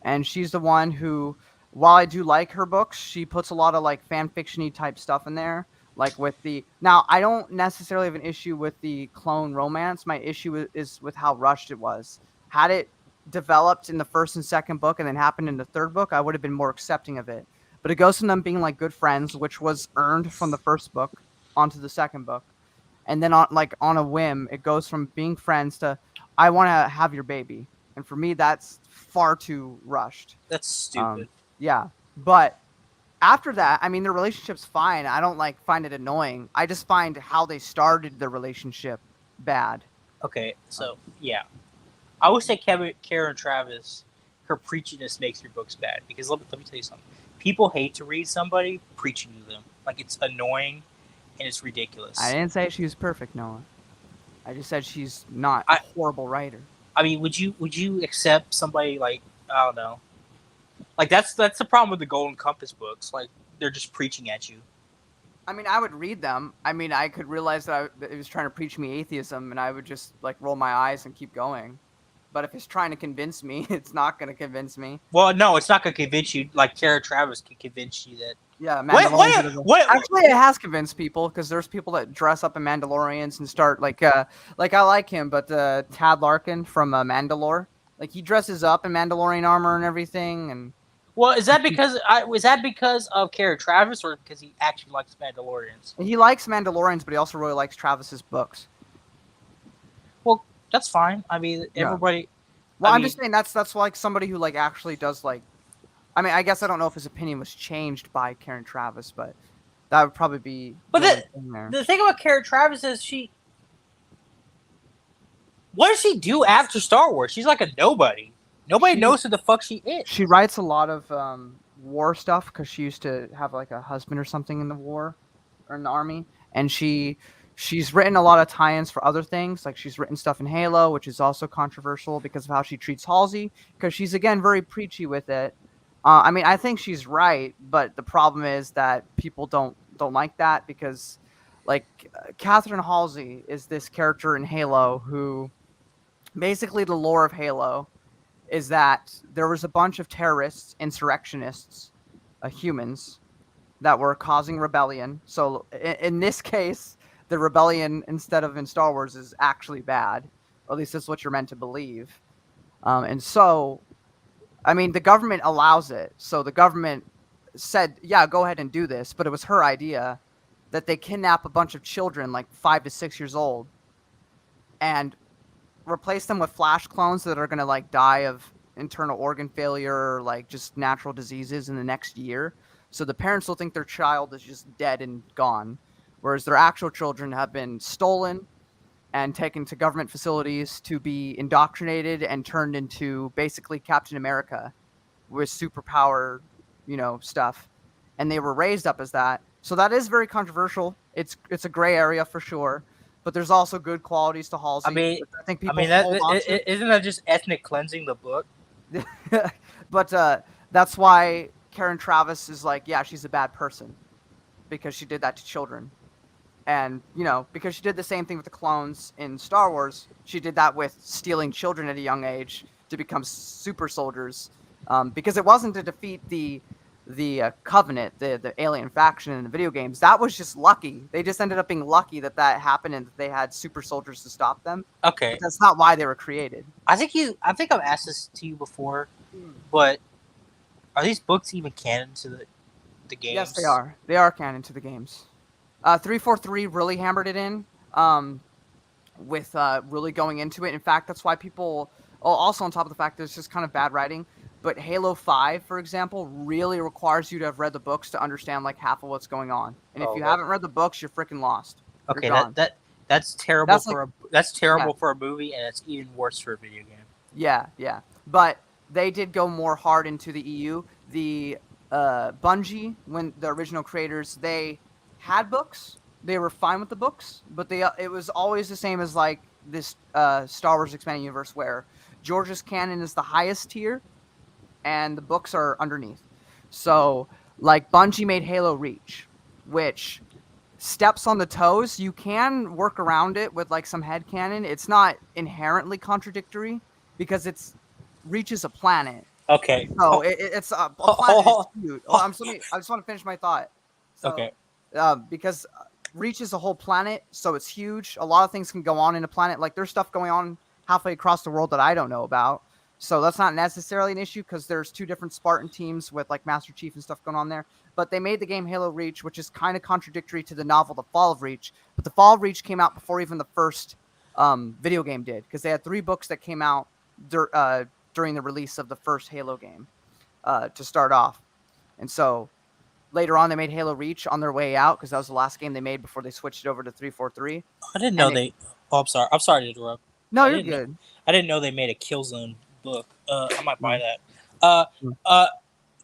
and she's the one who, while I do like her books, she puts a lot of like fan fiction-y type stuff in there. Like with the now, I don't necessarily have an issue with the clone romance. My issue is with how rushed it was. Had it developed in the first and second book and then happened in the third book, I would have been more accepting of it. But it goes from them being like good friends, which was earned from the first book, onto the second book, and then on a whim, it goes from being friends to I want to have your baby. And for me, that's far too rushed. That's stupid. Yeah, but after that, I mean, their relationship's fine. I don't like find it annoying. I just find how they started the relationship bad. Okay, so yeah, I would say Karen Traviss, her preachiness makes her books bad, because let me tell you something. People hate to read somebody preaching to them. Like, it's annoying and it's ridiculous. I didn't say she was perfect, Noah. I just said she's not a horrible writer. I mean, would you accept somebody like, I don't know, like that's the problem with the Golden Compass books. Like, they're just preaching at you. I mean, I would read them. I mean, I could realize that it was trying to preach me atheism, and I would just like roll my eyes and keep going. But if it's trying to convince me, it's not going to convince me. Well, no, it's not going to convince you. Like, Karen Traviss can convince you that. Yeah, Mandalorians. Actually, it has convinced people, because there's people that dress up in Mandalorians and start like I like him, but Tad Larkin from Mandalore, like he dresses up in Mandalorian armor and everything. And well, is that because of Karen Traviss, or because he actually likes Mandalorians? He likes Mandalorians, but he also really likes Travis's books. Well, that's fine. I mean, everybody. Well, I'm just saying that's like somebody who like actually does like. I mean, I guess I don't know if his opinion was changed by Karen Traviss, but that would probably be. But the thing about Karen Traviss is what does she do after Star Wars? She's like a nobody. Nobody knows who the fuck she is. She writes a lot of war stuff, because she used to have like a husband or something in the war or in the army, and she's written a lot of tie-ins for other things. Like, she's written stuff in Halo, which is also controversial because of how she treats Halsey, because she's again very preachy with it. I mean, I think she's right, but the problem is that people don't like that, because like Catherine Halsey is this character in Halo who basically, the lore of Halo is that there was a bunch of terrorists, insurrectionists, humans that were causing rebellion. So in this case, the rebellion, instead of in Star Wars, is actually bad. Or at least that's what you're meant to believe. And so, I mean, the government allows it. So the government said, yeah, go ahead and do this. But it was her idea that they kidnap a bunch of children, like 5 to 6 years old, and replace them with flash clones that are going to like die of internal organ failure, or like just natural diseases in the next year. So the parents will think their child is just dead and gone, whereas their actual children have been stolen and taken to government facilities to be indoctrinated and turned into basically Captain America with superpower, stuff. And they were raised up as that. So that is very controversial. It's a gray area for sure. But there's also good qualities to Halsey. I think people isn't that just ethnic cleansing the book? But that's why Karen Traviss is like, yeah, she's a bad person, because she did that to children. And, because she did the same thing with the clones in Star Wars, she did that with stealing children at a young age to become super soldiers. Because it wasn't to defeat the Covenant, the alien faction in the video games. That was just lucky. They just ended up being lucky that happened and that they had super soldiers to stop them. Okay. But that's not why they were created. I think I've asked this to you before, but are these books even canon to the games? Yes, they are. They are canon to the games. 343 really hammered it in, with really going into it. In fact, that's why people. Oh, also on top of the fact that it's just kind of bad writing. But Halo 5, for example, really requires you to have read the books to understand like half of what's going on. And if you haven't read the books, you're freaking lost. You're Okay, gone. that's terrible That's for like, for a movie, and it's even worse for a video game. Yeah. But they did go more hard into the EU. The Bungie, when the original creators, they had books. They were fine with the books, but it was always the same as like this Star Wars expanded universe where George's canon is the highest tier and the books are underneath. So like Bungie made Halo Reach, which steps on the toes. You can work around it with like some headcanon. It's not inherently contradictory because it's reaches a planet. Okay. So it's a planet is huge. Oh, I just want to finish my thought. So, Okay. Because reaches a whole planet, so it's huge. A lot of things can go on in a planet. Like there's stuff going on halfway across the world that I don't know about. So that's not necessarily an issue because there's two different Spartan teams with like Master Chief and stuff going on there. But they made the game Halo Reach, which is kind of contradictory to the novel The Fall of Reach. But The Fall of Reach came out before even the first video game did, because they had 3 books that came out during the release of the first Halo game to start off. And so later on, they made Halo Reach on their way out because that was the last game they made before they switched it over to 343. I didn't know they. Oh, I'm sorry. I'm sorry to interrupt. No, you're good. I didn't know they made a Killzone book. I might buy that.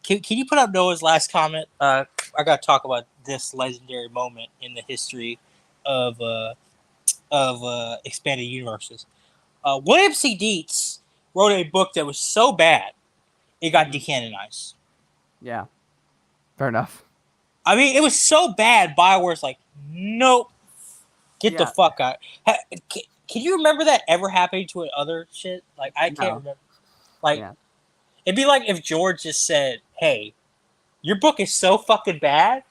Can you put up Noah's last comment? I got to talk about this legendary moment in the history of expanded universes. William C. Dietz wrote a book that was so bad it got decanonized. Yeah, fair enough. I mean, it was so bad. BioWare's like, nope, get the fuck out. Can you remember that ever happening to other shit? Like, I can't remember. Like, it'd be like if George just said, "Hey, your book is so fucking bad,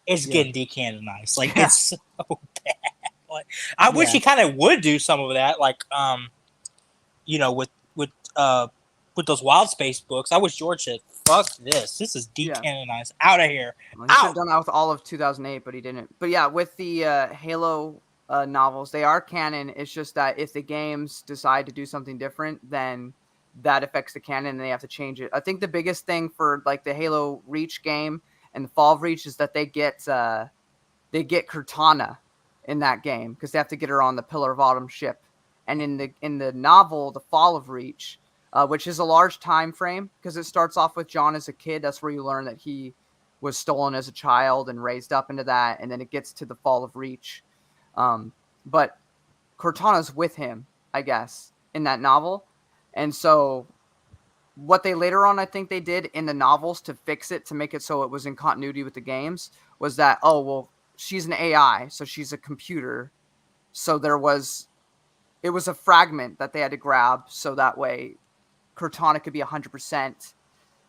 it's getting decanonized." Like, it's so bad. Like, I wish he kind of would do some of that. Like, with those Wild Space books, I wish George said, "Fuck this! This is decanonized. Out of here." Well, he should have done that with all of 2008, but he didn't. But yeah, with the Halo novels, they are canon. It's just that if the games decide to do something different, then that affects the canon and they have to change it. I think the biggest thing for like the Halo Reach game and the Fall of Reach is that they get Cortana in that game because they have to get her on the Pillar of Autumn ship. And in the novel, The Fall of Reach, which is a large time frame because it starts off with John as a kid. That's where you learn that he was stolen as a child and raised up into that. And then it gets to The Fall of Reach. But Cortana's with him, I guess, in that novel. And so what they later on, I think they did in the novels to fix it, to make it so it was in continuity with the games, was that, oh, well, she's an AI, so she's a computer. So it was a fragment that they had to grab so that way Cortana could be 100%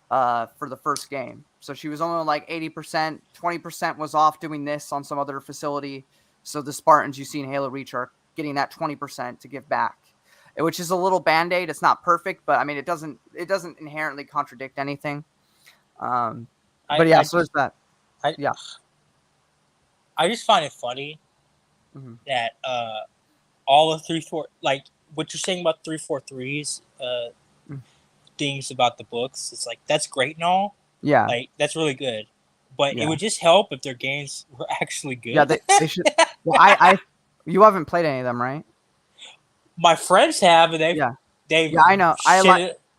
for the first game. So she was only like 80%, 20% was off doing this on some other facility. So the Spartans you see in Halo Reach are getting that 20% to give back, which is a little band-aid. It's not perfect, but I mean, it doesn't inherently contradict anything. So there's that. I just find it funny that all of 3-4, like what you're saying about 343's things about the books, it's like, that's great and all. Yeah. Like, that's really good. But it would just help if their games were actually good. Yeah, they should. Well, you haven't played any of them, right? My friends have, and I know.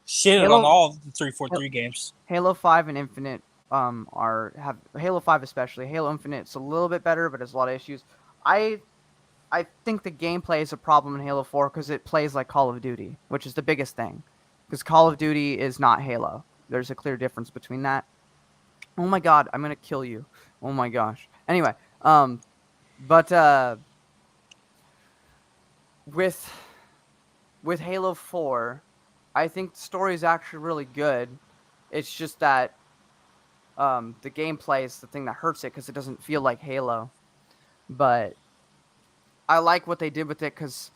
Shit on all the 343 games. Halo 5 and Infinite have Halo 5 especially. Halo Infinite's a little bit better, but has a lot of issues. I think the gameplay is a problem in Halo 4 because it plays like Call of Duty, which is the biggest thing. Because Call of Duty is not Halo. There's a clear difference between that. Oh my god, I'm gonna kill you. Oh my gosh. Anyway, with Halo 4, I think the story is actually really good. It's just that the gameplay is the thing that hurts it because it doesn't feel like Halo. But I like what they did with it because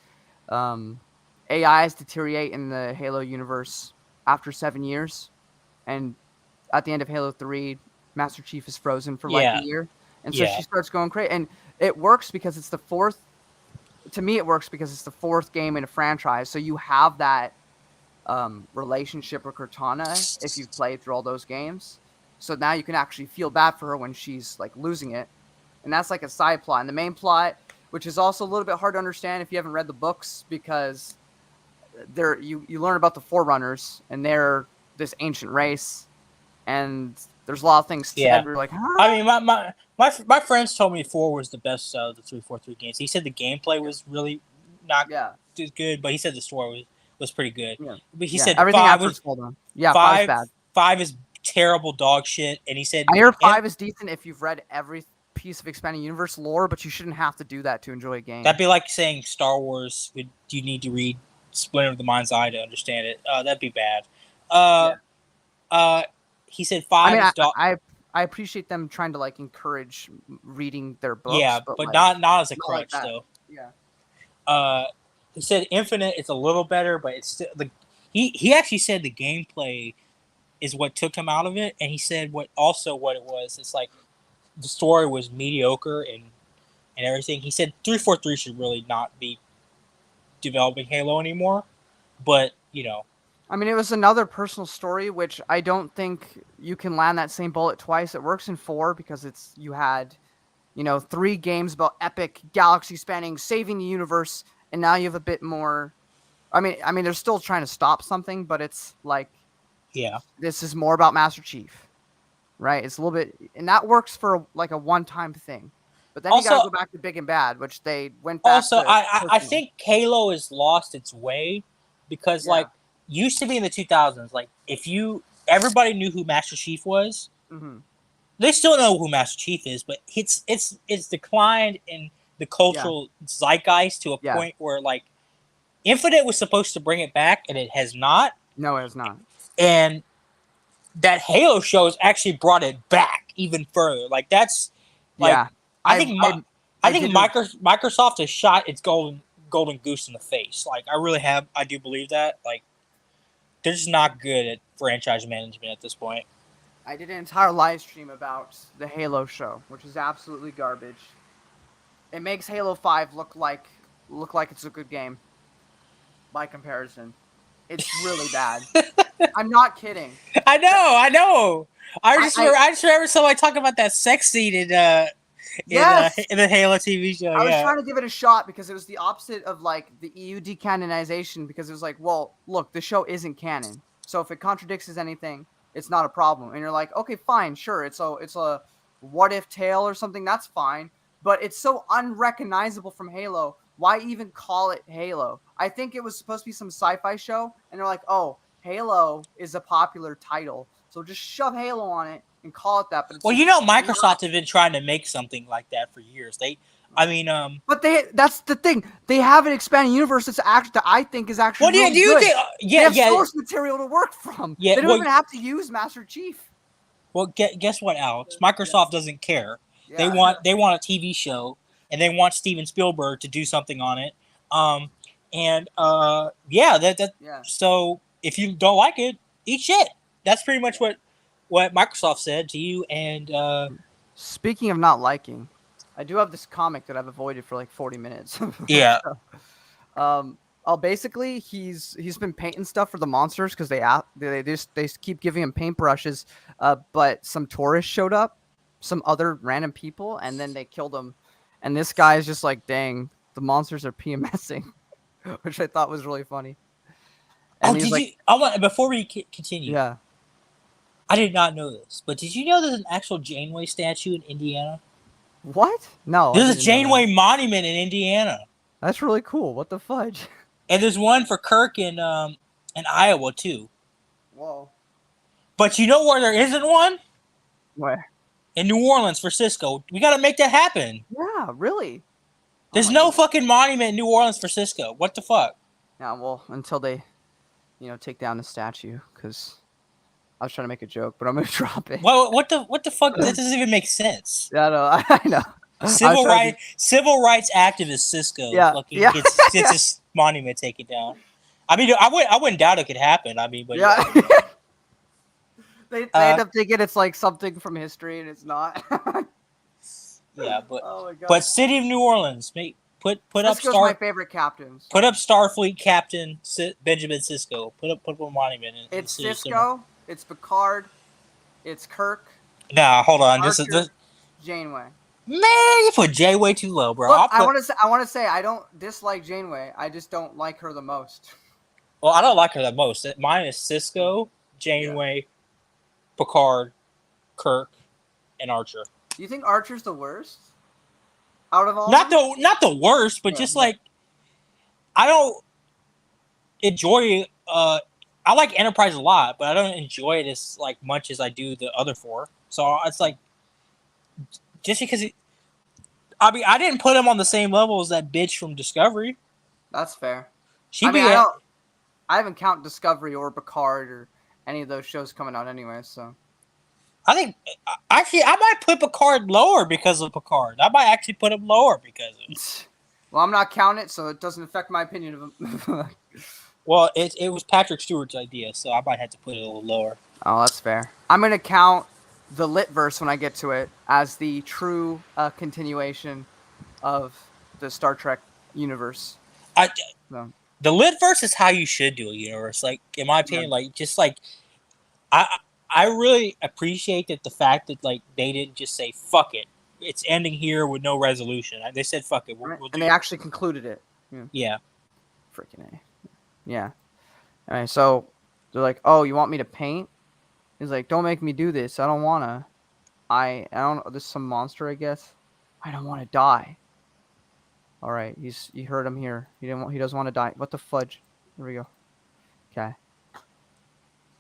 AIs deteriorate in the Halo universe after 7 years. And at the end of Halo 3, Master Chief is frozen for like a year. And so she starts going crazy. And it works because it's the fourth. To me, it works because it's the fourth game in a franchise. So you have that relationship with Cortana if you've played through all those games. So now you can actually feel bad for her when she's like losing it. And that's like a side plot. And the main plot, which is also a little bit hard to understand if you haven't read the books, because you learn about the Forerunners, and they're this ancient race, and there's a lot of things said. We're like, huh? I mean, my friends told me 4 was the best of the 343 games. He said the gameplay was really not good, but he said the story was pretty good. Yeah. But he said everything 5 after was on. Yeah, 5's bad. 5 is terrible dog shit, and he said I hear 5 is decent if you've read every piece of expanded universe lore, but you shouldn't have to do that to enjoy a game. That'd be like saying Star Wars. You need to read Splinter of the Mind's Eye to understand it. That'd be bad. He said 5 is dog. I appreciate them trying to like encourage reading their books. Yeah, but like, not as a crutch like though. Yeah. He said Infinite is a little better, but it's still he actually said the gameplay is what took him out of it, and he said what it was. It's like the story was mediocre and everything. He said 343 should really not be developing Halo anymore, but I mean, it was another personal story, which I don't think you can land that same bullet twice. It works in 4 because you had 3 games about epic galaxy spanning, saving the universe, and now you have a bit more. I mean, they're still trying to stop something, but it's like, this is more about Master Chief, right? It's a little bit, and that works for like a one-time thing. But then also, you gotta go back to Big and Bad, which they went back. Also, I think Halo has lost its way because like. Used to be in the 2000s, like everybody knew who Master Chief was. Mm-hmm. They still know who Master Chief is, but it's declined in the cultural zeitgeist to a point where like Infinite was supposed to bring it back, and it has not. No, it has not. And that Halo show has actually brought it back even further. Like that's like I think Microsoft has shot its golden goose in the face. Like I do believe that. Like. They're just not good at franchise management at this point. I did an entire live stream about the Halo show, which is absolutely garbage. It makes Halo 5 look like it's a good game. By comparison, it's really bad. I'm not kidding. I know. I just remember somebody talking about that sex scene in the Halo TV show. I was trying to give it a shot because it was the opposite of like the EU decanonization, because it was like, well, look, the show isn't canon, so if it contradicts anything, it's not a problem. And you're like, okay, fine, sure, it's a what if tale or something, that's fine, but it's so unrecognizable from Halo. Why even call it Halo? I think it was supposed to be some sci-fi show, and they're like, oh, Halo is a popular title, so just shove Halo on it and call it that. But it's Microsoft have been trying to make something like that for years. But that's the thing. They have an expanded universe that I think is actually really good. They have source material to work from. They don't even have to use Master Chief. Well, guess what, Alex? Microsoft doesn't care. Yeah. They want a TV show, and they want Steven Spielberg to do something on it. So if you don't like it, eat shit. That's pretty much what Microsoft said to you. And speaking of not liking, I do have this comic that I've avoided for like 40 minutes. Yeah. Basically he's been painting stuff for the monsters because they keep giving him paintbrushes, but some tourists showed up, some other random people, and then they killed him. And this guy is just like, dang, the monsters are PMSing, which I thought was really funny. And before we continue. Yeah. I did not know this, but did you know there's an actual Janeway statue in Indiana? What? No. There's a Janeway monument in Indiana. That's really cool. What the fudge? And there's one for Kirk in Iowa too. Whoa. But you know where there isn't one? Where? In New Orleans for Cisco. We got to make that happen. Yeah, really. There's no fucking monument in New Orleans for Cisco. What the fuck? Yeah, well, until they, take down the statue, because I was trying to make a joke, but I'm gonna drop it. Well, what the fuck? That doesn't even make sense. Yeah, no, I know. Civil rights activist Cisco gets his monument taken down. I mean, I wouldn't doubt it could happen. I mean, but they end up thinking it's like something from history, and it's not. Yeah, but City of New Orleans, Put Sisko's up my favorite captain. So. Put up Starfleet Captain Benjamin Sisko. Put up a monument. It's Sisko. It's Picard. It's Kirk. Nah, hold on. Archer, This Janeway. Man, you put Janeway too low, bro. Look, I want to say I don't dislike Janeway. I just don't like her the most. Well, I don't like her the most. Mine is Sisko, Janeway, Picard, Kirk, and Archer. Do you think Archer's the worst out of all? Not the worst, but just like I don't enjoy. I like Enterprise a lot, but I don't enjoy it as like much as I do the other four. So it's like just because I didn't put him on the same level as that bitch from Discovery. That's fair. I haven't counted Discovery or Picard or any of those shows coming out anyway, so. I think actually I might put Picard lower because of Picard. I might actually put him lower because of it. Well, I'm not counting it, so it doesn't affect my opinion of him. Well, it was Patrick Stewart's idea, so I might have to put it a little lower. Oh, that's fair. I'm going to count the Litverse when I get to it as the true continuation of the Star Trek universe. The Litverse is how you should do a universe. Like, in my opinion, I really appreciate that the fact that like they didn't just say fuck it, it's ending here with no resolution. They said fuck it, we'll and they actually concluded it. Yeah. Freaking A. Yeah. All right, so they're like, "Oh, you want me to paint?" He's like, "Don't make me do this. I don't wanna. I don't know. This is some monster, I guess. I don't want to die." All right, you heard him here. He doesn't want to die. What the fudge? Here we go. Okay.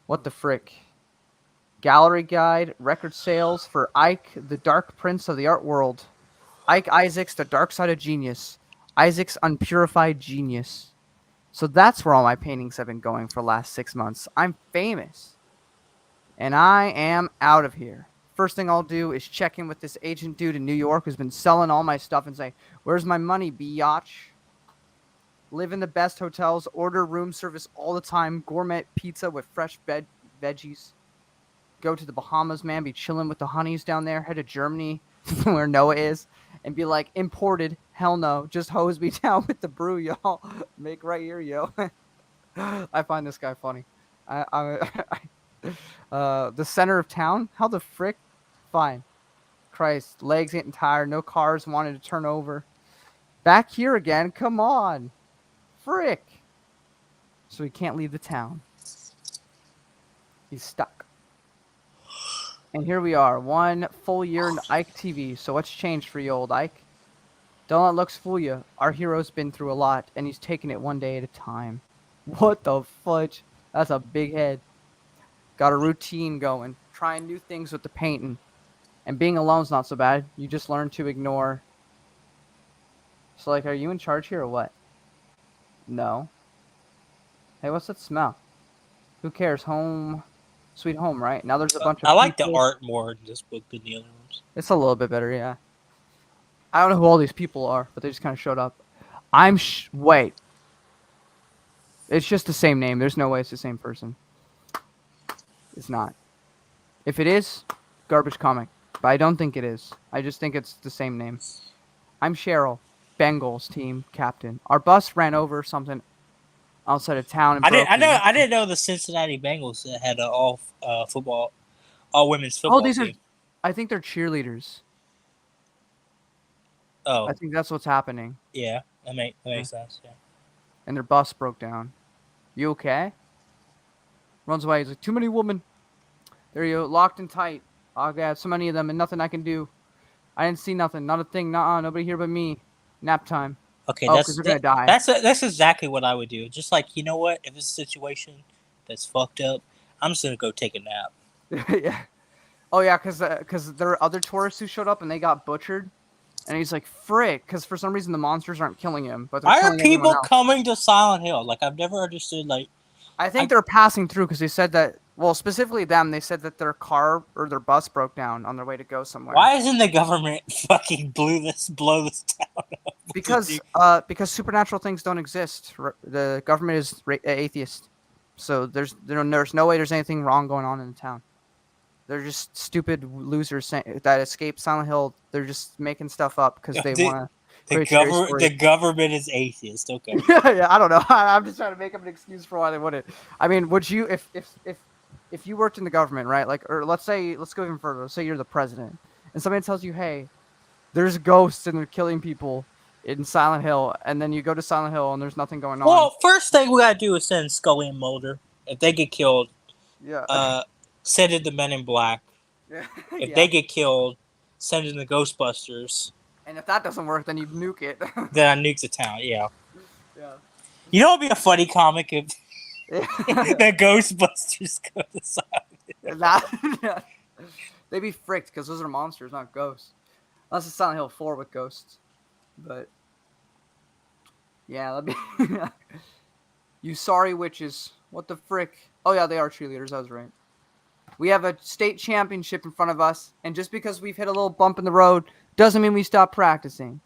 What the frick? Gallery guide, record sales for Ike, the Dark Prince of the art world. Ike Isaacs, the dark side of genius. Isaac's unpurified genius. So that's where all my paintings have been going for the last 6 months. I'm famous. And I am out of here. First thing I'll do is check in with this agent dude in New York who's been selling all my stuff and say, "Where's my money, biatch?" Live in the best hotels, order room service all the time, gourmet pizza with fresh veggies. Go to the Bahamas, man, be chilling with the honeys down there, head to Germany where Noah is, and be like, "Imported? Hell no, just hose me down with the brew, y'all. Make right here, yo." I find this guy funny. The center of town? How the frick? Fine. Christ, legs getting tired, no cars wanted to turn over. Back here again, come on. Frick. So he can't leave the town. He's stuck. And here we are, 1 full year in Ike TV. So what's changed for you, old Ike? Don't let looks fool you. Our hero's been through a lot, and he's taking it one day at a time. What the fudge? That's a big head. Got a routine going. Trying new things with the painting. And being alone's not so bad. You just learn to ignore. So, like, are you in charge here or what? No. Hey, what's that smell? Who cares? Home. Sweet home, right? Now there's a bunch of I like people. the art more in this book than the other ones. It's a little bit better, yeah. I don't know who all these people are, but they just kind of showed up. Wait. It's just the same name. There's no way it's the same person. It's not. If it is, garbage comic. But I don't think it is. I just think it's the same name. I'm Cheryl, Bengals team captain. Our bus ran over something outside of town. And I didn't know the Cincinnati Bengals had an all women's football team. I think they're cheerleaders. Oh, I think that's what's happening. Yeah, that makes sense. Yeah. And their bus broke down. You okay? Runs away. He's like, "Too many women. There you go, locked and tight. Oh, God, so many of them and nothing I can do. I didn't see nothing. Not a thing. Nuh-uh. Nobody here but me. Nap time." Okay, because they're gonna die. That's exactly what I would do. Just like, you know what? If it's a situation that's fucked up, I'm just gonna go take a nap. Yeah. Oh yeah, because there are other tourists who showed up and they got butchered. And he's like, "Frick," because for some reason the monsters aren't killing him, but why are people coming to Silent Hill? Like, I've never understood. Like, I think they're passing through because they said that. Well, specifically them, they said that their car or their bus broke down on their way to go somewhere. Why isn't the government fucking blow this town up? Because supernatural things don't exist. The government is atheist, so there's no way there's anything wrong going on in the town. They're just stupid losers that escaped Silent Hill. They're just making stuff up because they want to Great scary The story. government is atheist. Okay. Yeah, I don't know. I'm just trying to make up an excuse for why they wouldn't. I mean, would you if you worked in the government, right? Like, or let's go even further. Let's say you're the president, and somebody tells you, "Hey, there's ghosts and they're killing people in Silent Hill," and then you go to Silent Hill and there's nothing going on. Well, first thing we gotta do is send Scully and Mulder. If they get killed, Yeah. send in the Men in Black. Yeah. If Yeah. they get killed, send in the Ghostbusters. And if that doesn't work, then you nuke it. Then I nuke the town. Yeah. Yeah. You know, it'd be a funny comic if Yeah. the Ghostbusters go to Silent Hill. They'd be fricked because those are monsters, not ghosts. Unless it's Silent Hill 4 with ghosts. But yeah, that'd be you sorry witches. What the frick? Oh yeah, they are cheerleaders, I was right. We have a state championship in front of us, and just because we've hit a little bump in the road doesn't mean we stop practicing.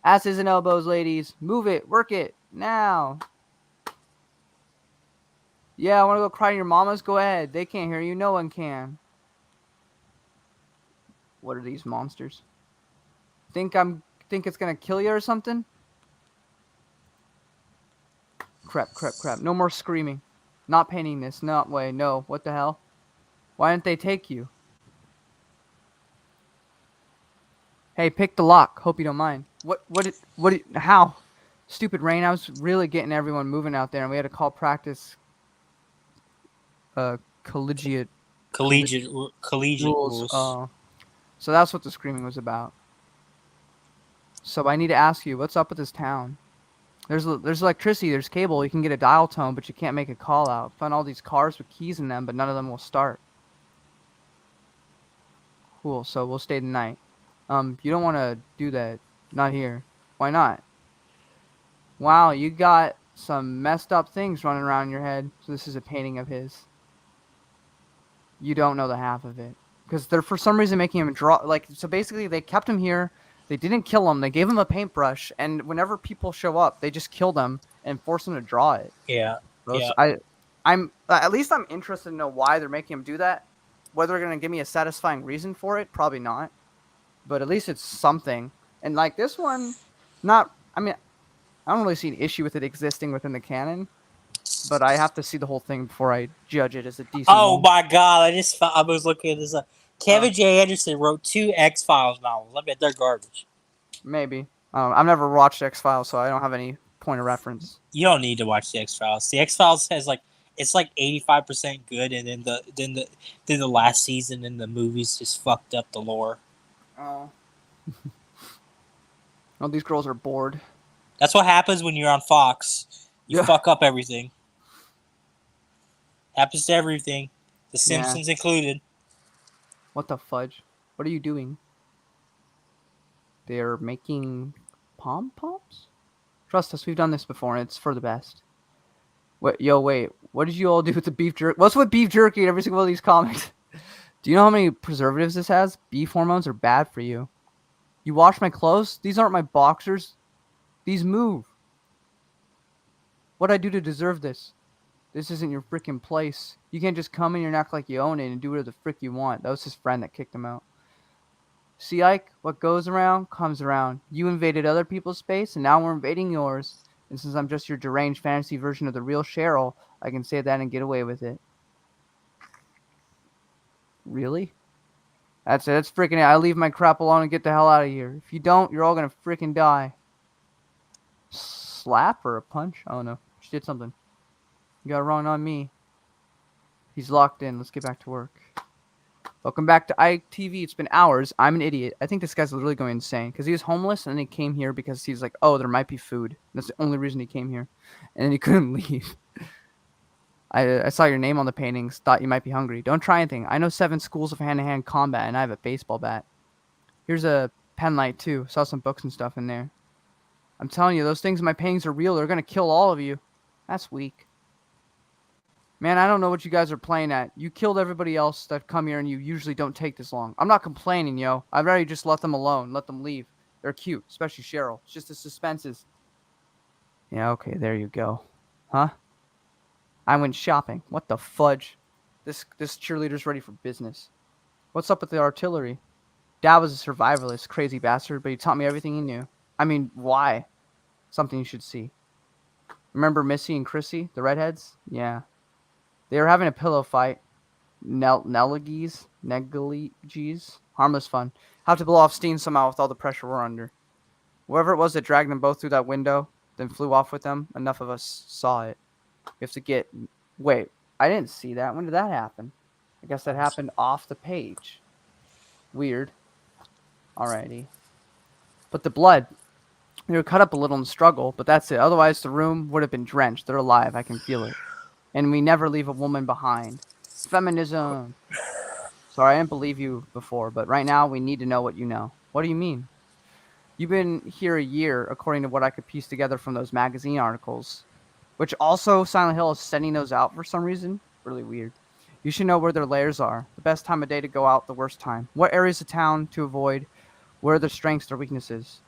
Asses and elbows, ladies. Move it, work it, now. Yeah, I want to go cry to your mamas? Go ahead. They can't hear you. No one can. What are these monsters? Think it's gonna kill you or something? Crap. No more screaming. Not painting this. No way. No. What the hell? Why didn't they take you? Hey, pick the lock. Hope you don't mind. How? Stupid rain. I was really getting everyone moving out there, and we had to call practice. Collegiate rules. So that's what the screaming was about. So I need to ask you, what's up with this town? There's electricity, there's cable, you can get a dial tone, but you can't make a call out. Find all these cars with keys in them, but none of them will start. Cool, so we'll stay the night. You don't want to do that. Not here. Why not? Wow, you got some messed up things running around in your head. So this is a painting of his. You don't know the half of it. Because they're for some reason making him draw. So basically they kept him here. They didn't kill him. They gave him a paintbrush. And whenever people show up, they just kill them and force them to draw it. Yeah. Yeah. I'm at least I'm interested to know why they're making him do that. Whether they're going to give me a satisfying reason for it, probably not. But at least it's something. And like this one, I don't really see an issue with it existing within the canon. But I have to see the whole thing before I judge it as a decent one. My god, I was looking at this. Kevin J. Anderson wrote 2 X-Files novels. I bet they're garbage. Maybe. I've never watched X-Files, so I don't have any point of reference. You don't need to watch the X-Files. The X-Files has it's 85% good, and then the last season in the movies just fucked up the lore. Oh. Well, these girls are bored. That's what happens when you're on Fox. You fuck up everything. Happens to everything. The Simpsons included. What the fudge? What are you doing? They're making pom-poms? Trust us, we've done this before, and it's for the best. Wait. What did you all do with the beef jerky? What's with beef jerky in every single one of these comics? Do you know how many preservatives this has? Beef hormones are bad for you. You wash my clothes? These aren't my boxers. These move. What'd I do to deserve this? This isn't your freaking place. You can't just come in here and act like you own it and do whatever the frick you want. That was his friend that kicked him out. See, Ike? What goes around, comes around. You invaded other people's space, and now we're invading yours. And since I'm just your deranged fantasy version of the real Cheryl, I can say that and get away with it. Really? That's it. That's freaking it. I leave my crap alone and get the hell out of here. If you don't, you're all gonna freaking die. Slap or a punch? I don't know. She did something. You got wrong on me. He's locked in. Let's get back to work. Welcome back to ITV. It's been hours. I'm an idiot. I think this guy's literally going insane because he was homeless and then he came here because he's like, oh, there might be food. That's the only reason he came here. And then he couldn't leave. I saw your name on the paintings. Thought you might be hungry. Don't try anything. I know 7 schools of hand-to-hand combat and I have a baseball bat. Here's a pen light too. Saw some books and stuff in there. I'm telling you, those things in my paintings are real. They're going to kill all of you. That's weak. Man, I don't know what you guys are playing at. You killed everybody else that come here, and you usually don't take this long. I'm not complaining, yo. I'd rather just let them alone. Let them leave. They're cute, especially Cheryl. It's just the suspenses. Yeah, okay, there you go. Huh? I went shopping. What the fudge? This cheerleader's ready for business. What's up with the artillery? Dad was a survivalist, crazy bastard, but he taught me everything he knew. I mean, why? Something you should see. Remember Missy and Chrissy, the redheads? Yeah. They were having a pillow fight. Negaliges. Harmless fun. Have to blow off steam somehow with all the pressure we're under. Whoever it was that dragged them both through that window, then flew off with them, enough of us saw it. We have to get. Wait, I didn't see that. When did that happen? I guess that happened off the page. Weird. Alrighty. But the blood, they were cut up a little in the struggle, but that's it. Otherwise, the room would have been drenched. They're alive. I can feel it. And we never leave a woman behind. Feminism. Sorry, I didn't believe you before, but right now we need to know what you know. What do you mean? You've been here a year, according to what I could piece together from those magazine articles. Which also, Silent Hill is sending those out for some reason. Really weird. You should know where their lairs are. The best time of day to go out, the worst time. What areas of town to avoid. Where are their strengths, their weaknesses.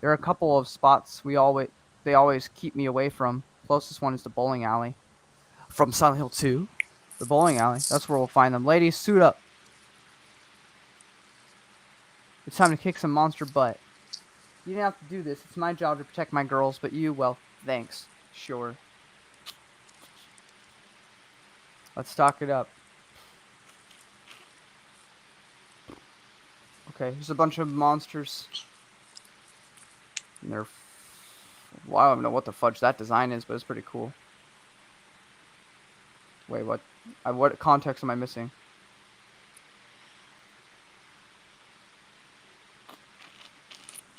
There are a couple of spots they always keep me away from. Closest one is the bowling alley. From Silent Hill 2. The bowling alley. That's where we'll find them. Ladies, suit up. It's time to kick some monster butt. You didn't have to do this. It's my job to protect my girls, but you, well, thanks. Sure. Let's stock it up. Okay, here's a bunch of monsters. And they're... Well, I don't know what the fudge that design is, but it's pretty cool. Wait, what? What context am I missing?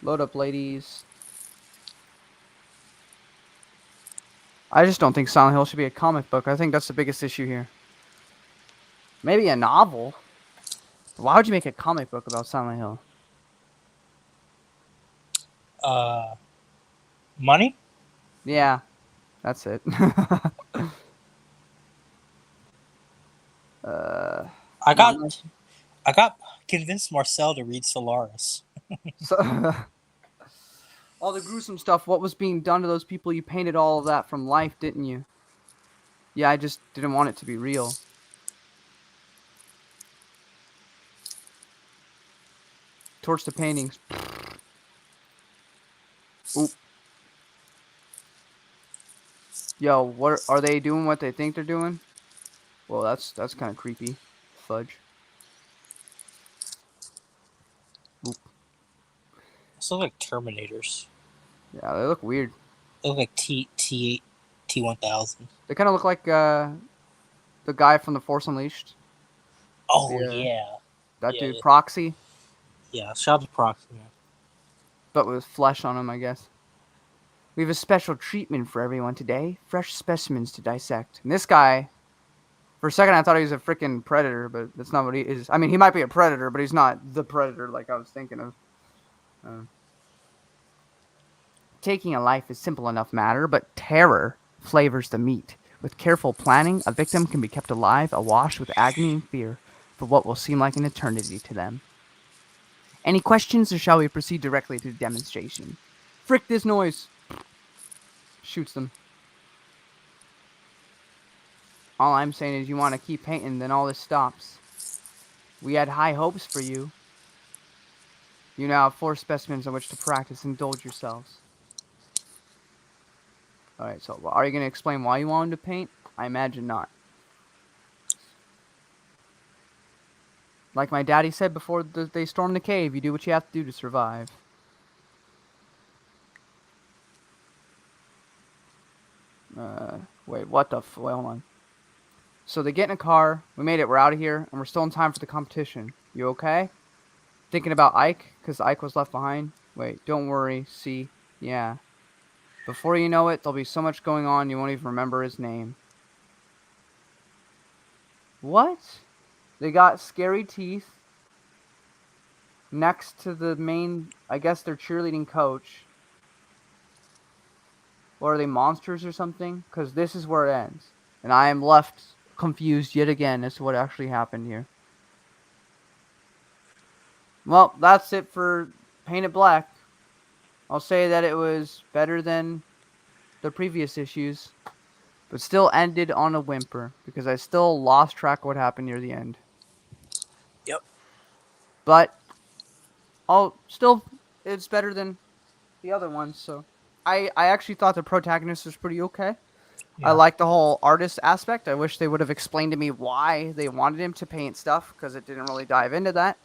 Load up, ladies. I just don't think Silent Hill should be a comic book. I think that's the biggest issue here. Maybe a novel. Why would you make a comic book about Silent Hill? Money? Yeah, that's it. I got convinced Marcel to read Solaris. So, all the gruesome stuff, what was being done to those people, you painted all of that from life, didn't you? Yeah, I just didn't want it to be real. Torch the paintings. Oop. Yo, what are they doing? What they think they're doing? Well, that's kind of creepy. Fudge. Oop. Those look like Terminators. Yeah, they look weird. They look like T-1000. They kind of look like the guy from The Force Unleashed. Oh, yeah. That dude, yeah. Proxy. Yeah, shout out to Proxy, man. But with flesh on him, I guess. We have a special treatment for everyone today. Fresh specimens to dissect. And this guy, for a second I thought he was a freaking predator, but that's not what he is. I mean, he might be a predator, but he's not the predator like I was thinking of. Taking a life is simple enough matter, but terror flavors the meat. With careful planning, a victim can be kept alive, awash with agony and fear, for what will seem like an eternity to them. Any questions, or shall we proceed directly to the demonstration? Frick this noise! Shoots them. All I'm saying is you want to keep painting, then all this stops. We had high hopes for you. You now have 4 specimens on which to practice. Indulge yourselves. Alright, so are you going to explain why you wanted to paint? I imagine not. Like my daddy said before they stormed the cave, you do what you have to do to survive. Wait, what the wait, hold on. So they get in a car, we made it, we're out of here, and we're still in time for the competition. You okay? Thinking about Ike, because Ike was left behind? Wait, don't worry, see, yeah. Before you know it, there'll be so much going on you won't even remember his name. What? They got scary teeth next to the main, I guess their cheerleading coach. Or are they monsters or something? Because this is where it ends. And I am left confused yet again as to what actually happened here. Well, that's it for Paint It Black. I'll say that it was better than the previous issues, but still ended on a whimper because I still lost track of what happened near the end. Yep. But it's better than the other ones. So I actually thought the protagonist was pretty okay. I Yeah. like the whole artist aspect. I wish they would have explained to me why they wanted him to paint stuff because it didn't really dive into that.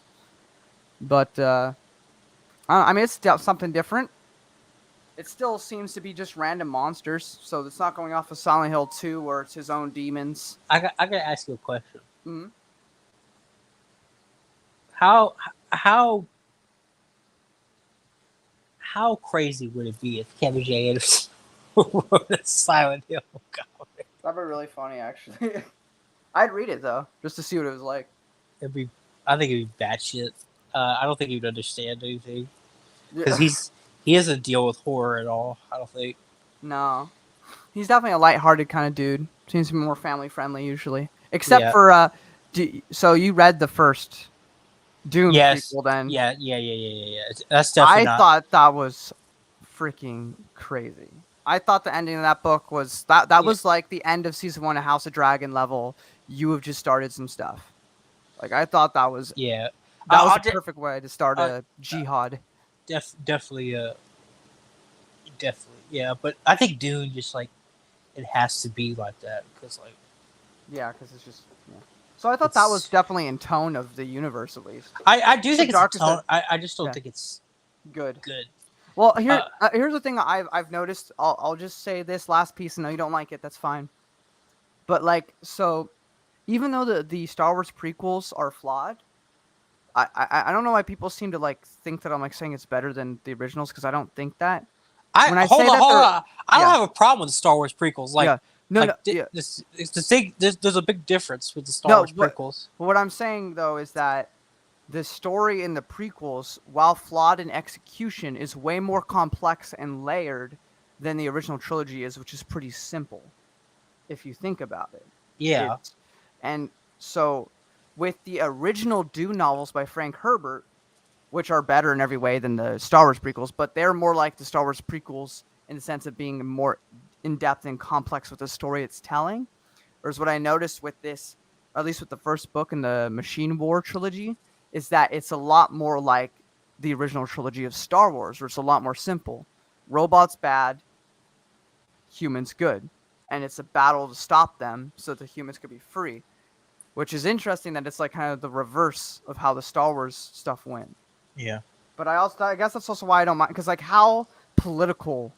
But I mean, it's something different. It still seems to be just random monsters, so it's not going off of Silent Hill 2 where it's his own demons. I gotta ask you a question. Mm-hmm. How how how crazy would it be if Kevin J. Anderson wrote a Silent Hill comic? That'd be really funny, actually. I'd read it though, just to see what it was like. I think it'd be batshit. I don't think he'd understand anything because Yeah. he doesn't deal with horror at all. I don't think. No, he's definitely a lighthearted kind of dude. Seems to be more family friendly usually, except Yeah. for so you read the first Dune Yes. prequel, then? Yeah. That's definitely I not. thought that was freaking crazy. I thought the ending of that book was that Yeah. was like the end of season 1 of House of Dragon level. You have just started some stuff. Like I thought that was Yeah. a perfect way to start uh, a jihad. Definitely. Definitely. Yeah. But I think Dune just like it has to be like that because like. Yeah, because it's just. Yeah. So I thought that was definitely in tone of the universe, at least. I do think it's a tone. I just don't think it's good. Good. Well, here's the thing I've noticed. I'll just say this last piece, and no, you don't like it. That's fine. But like, so even though the Star Wars prequels are flawed, I don't know why people seem to like think that I'm like saying it's better than the originals because I don't think that. Hold on. I don't have a problem with the Star Wars prequels. Like, there's a big difference with the Star Wars prequels. But what I'm saying though is that the story in the prequels, while flawed in execution, is way more complex and layered than the original trilogy is, which is pretty simple if you think about it. Yeah. And so with the original Dune novels by Frank Herbert, which are better in every way than the Star Wars prequels, but they're more like the Star Wars prequels in the sense of being more in-depth and complex with the story it's telling. Whereas what I noticed with this, or at least with the first book in the Machine War trilogy, is that it's a lot more like the original trilogy of Star Wars, where it's a lot more simple. Robots bad, humans good. And it's a battle to stop them so the humans could be free. Which is interesting that it's like kind of the reverse of how the Star Wars stuff went. Yeah. But I guess that's also why I don't mind, because like how political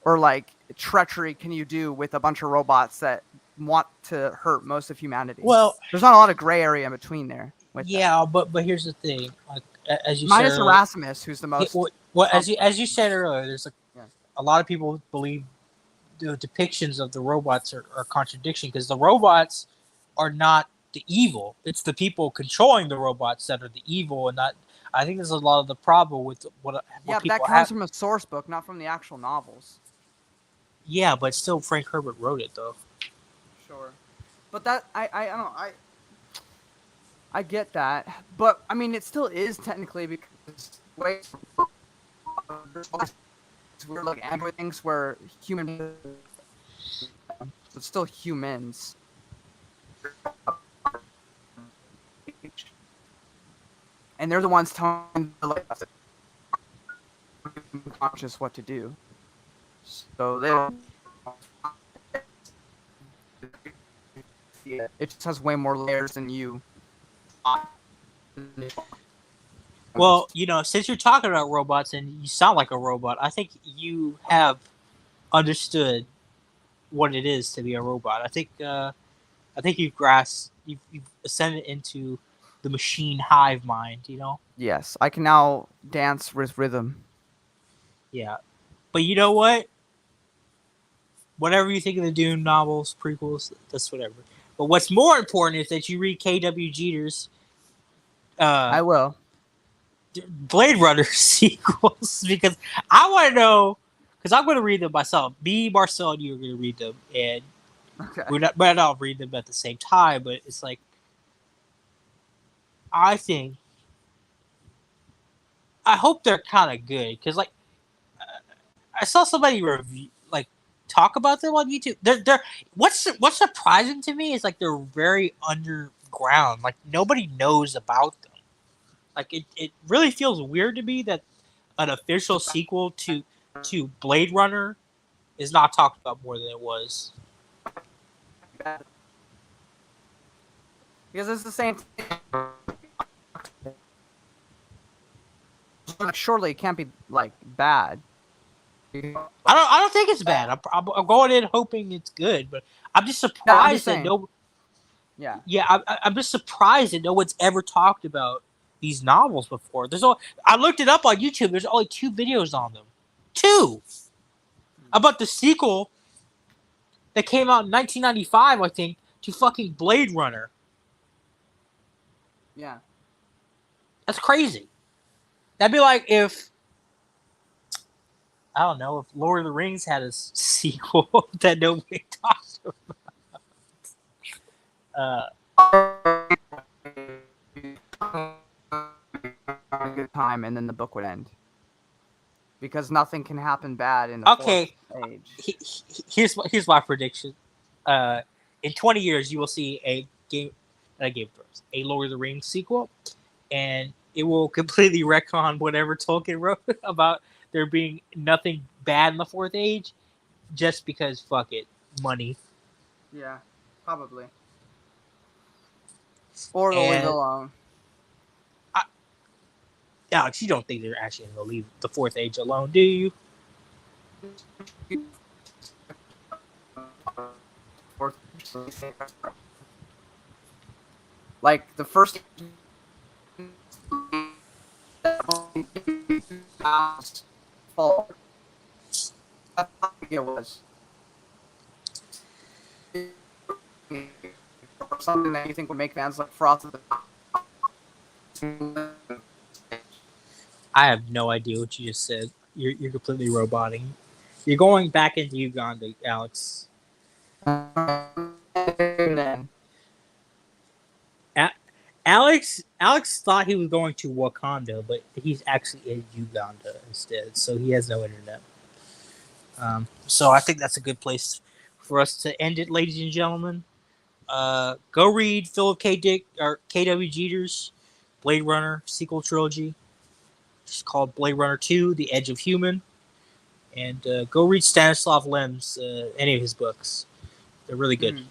or like treachery can you do with a bunch of robots that want to hurt most of humanity? Well, there's not a lot of gray area in between there. Yeah, but here's the thing. Like, as you minus said, Erasmus, who's the most. Well, as you said earlier, there's a lot of people believe the depictions of the robots are contradiction because the robots are not the evil. It's the people controlling the robots that are the evil, and not. I think there's a lot of the problem with what but that comes from a source book, not from the actual novels. Yeah, but still, Frank Herbert wrote it though. Sure, but that I don't know I get that, but I mean it still is technically because we're like android things where human, but still humans. And they're the ones telling the conscious what to do. So it just has way more layers than you. Well, since you're talking about robots and you sound like a robot, I think you have understood what it is to be a robot. I think you've grasped, you've ascended into the machine hive mind. Yes, I can now dance with rhythm. Yeah, but you know what? Whatever you think of the Dune novels, prequels, that's whatever. But what's more important is that you read K.W. Jeter's. I will. Blade Runner sequels because I want to know, because I'm going to read them myself. Me, Marcel, and you are going to read them, and we're not read them at the same time. But it's like, I hope they're kind of good because like I saw somebody review talk about them on YouTube. They're what's surprising to me is like they're very underground. Like nobody knows about them. Like it really feels weird to me that an official sequel to 2, Blade Runner, is not talked about more than it was. Because it's the same thing. Surely it can't be like bad. I don't think it's bad. I'm going in hoping it's good, but I'm just surprised that no. Yeah, I'm just surprised that no one's ever talked about these novels before. I looked it up on YouTube. There's only 2 videos on them. 2 about the sequel that came out in 1995, I think, to fucking Blade Runner. Yeah, that's crazy. That'd be like if, I don't know, if Lord of the Rings had a sequel that nobody talked about. A good time, and then the book would end because nothing can happen bad in the fourth age. Here's my prediction. In 20 years, you will see a Lord of the Rings sequel, and it will completely retcon whatever Tolkien wrote about there being nothing bad in the fourth age, just because fuck it, money. Yeah, probably. Or they'll leave it alone. Alex, you don't think they're actually going to leave the fourth age alone, do you? Like the first it was something that you think would make fans like froth at the I have no idea what you just said. You're completely roboting. You're going back into Uganda, Alex. Alex thought he was going to Wakanda, but he's actually in Uganda instead, so he has no internet. So I think that's a good place for us to end it, ladies and gentlemen. Go read Philip K. Dick or K.W. Jeter's Blade Runner sequel trilogy. It's called Blade Runner 2: The Edge of Human. And go read Stanislav Lem's any of his books. They're really good.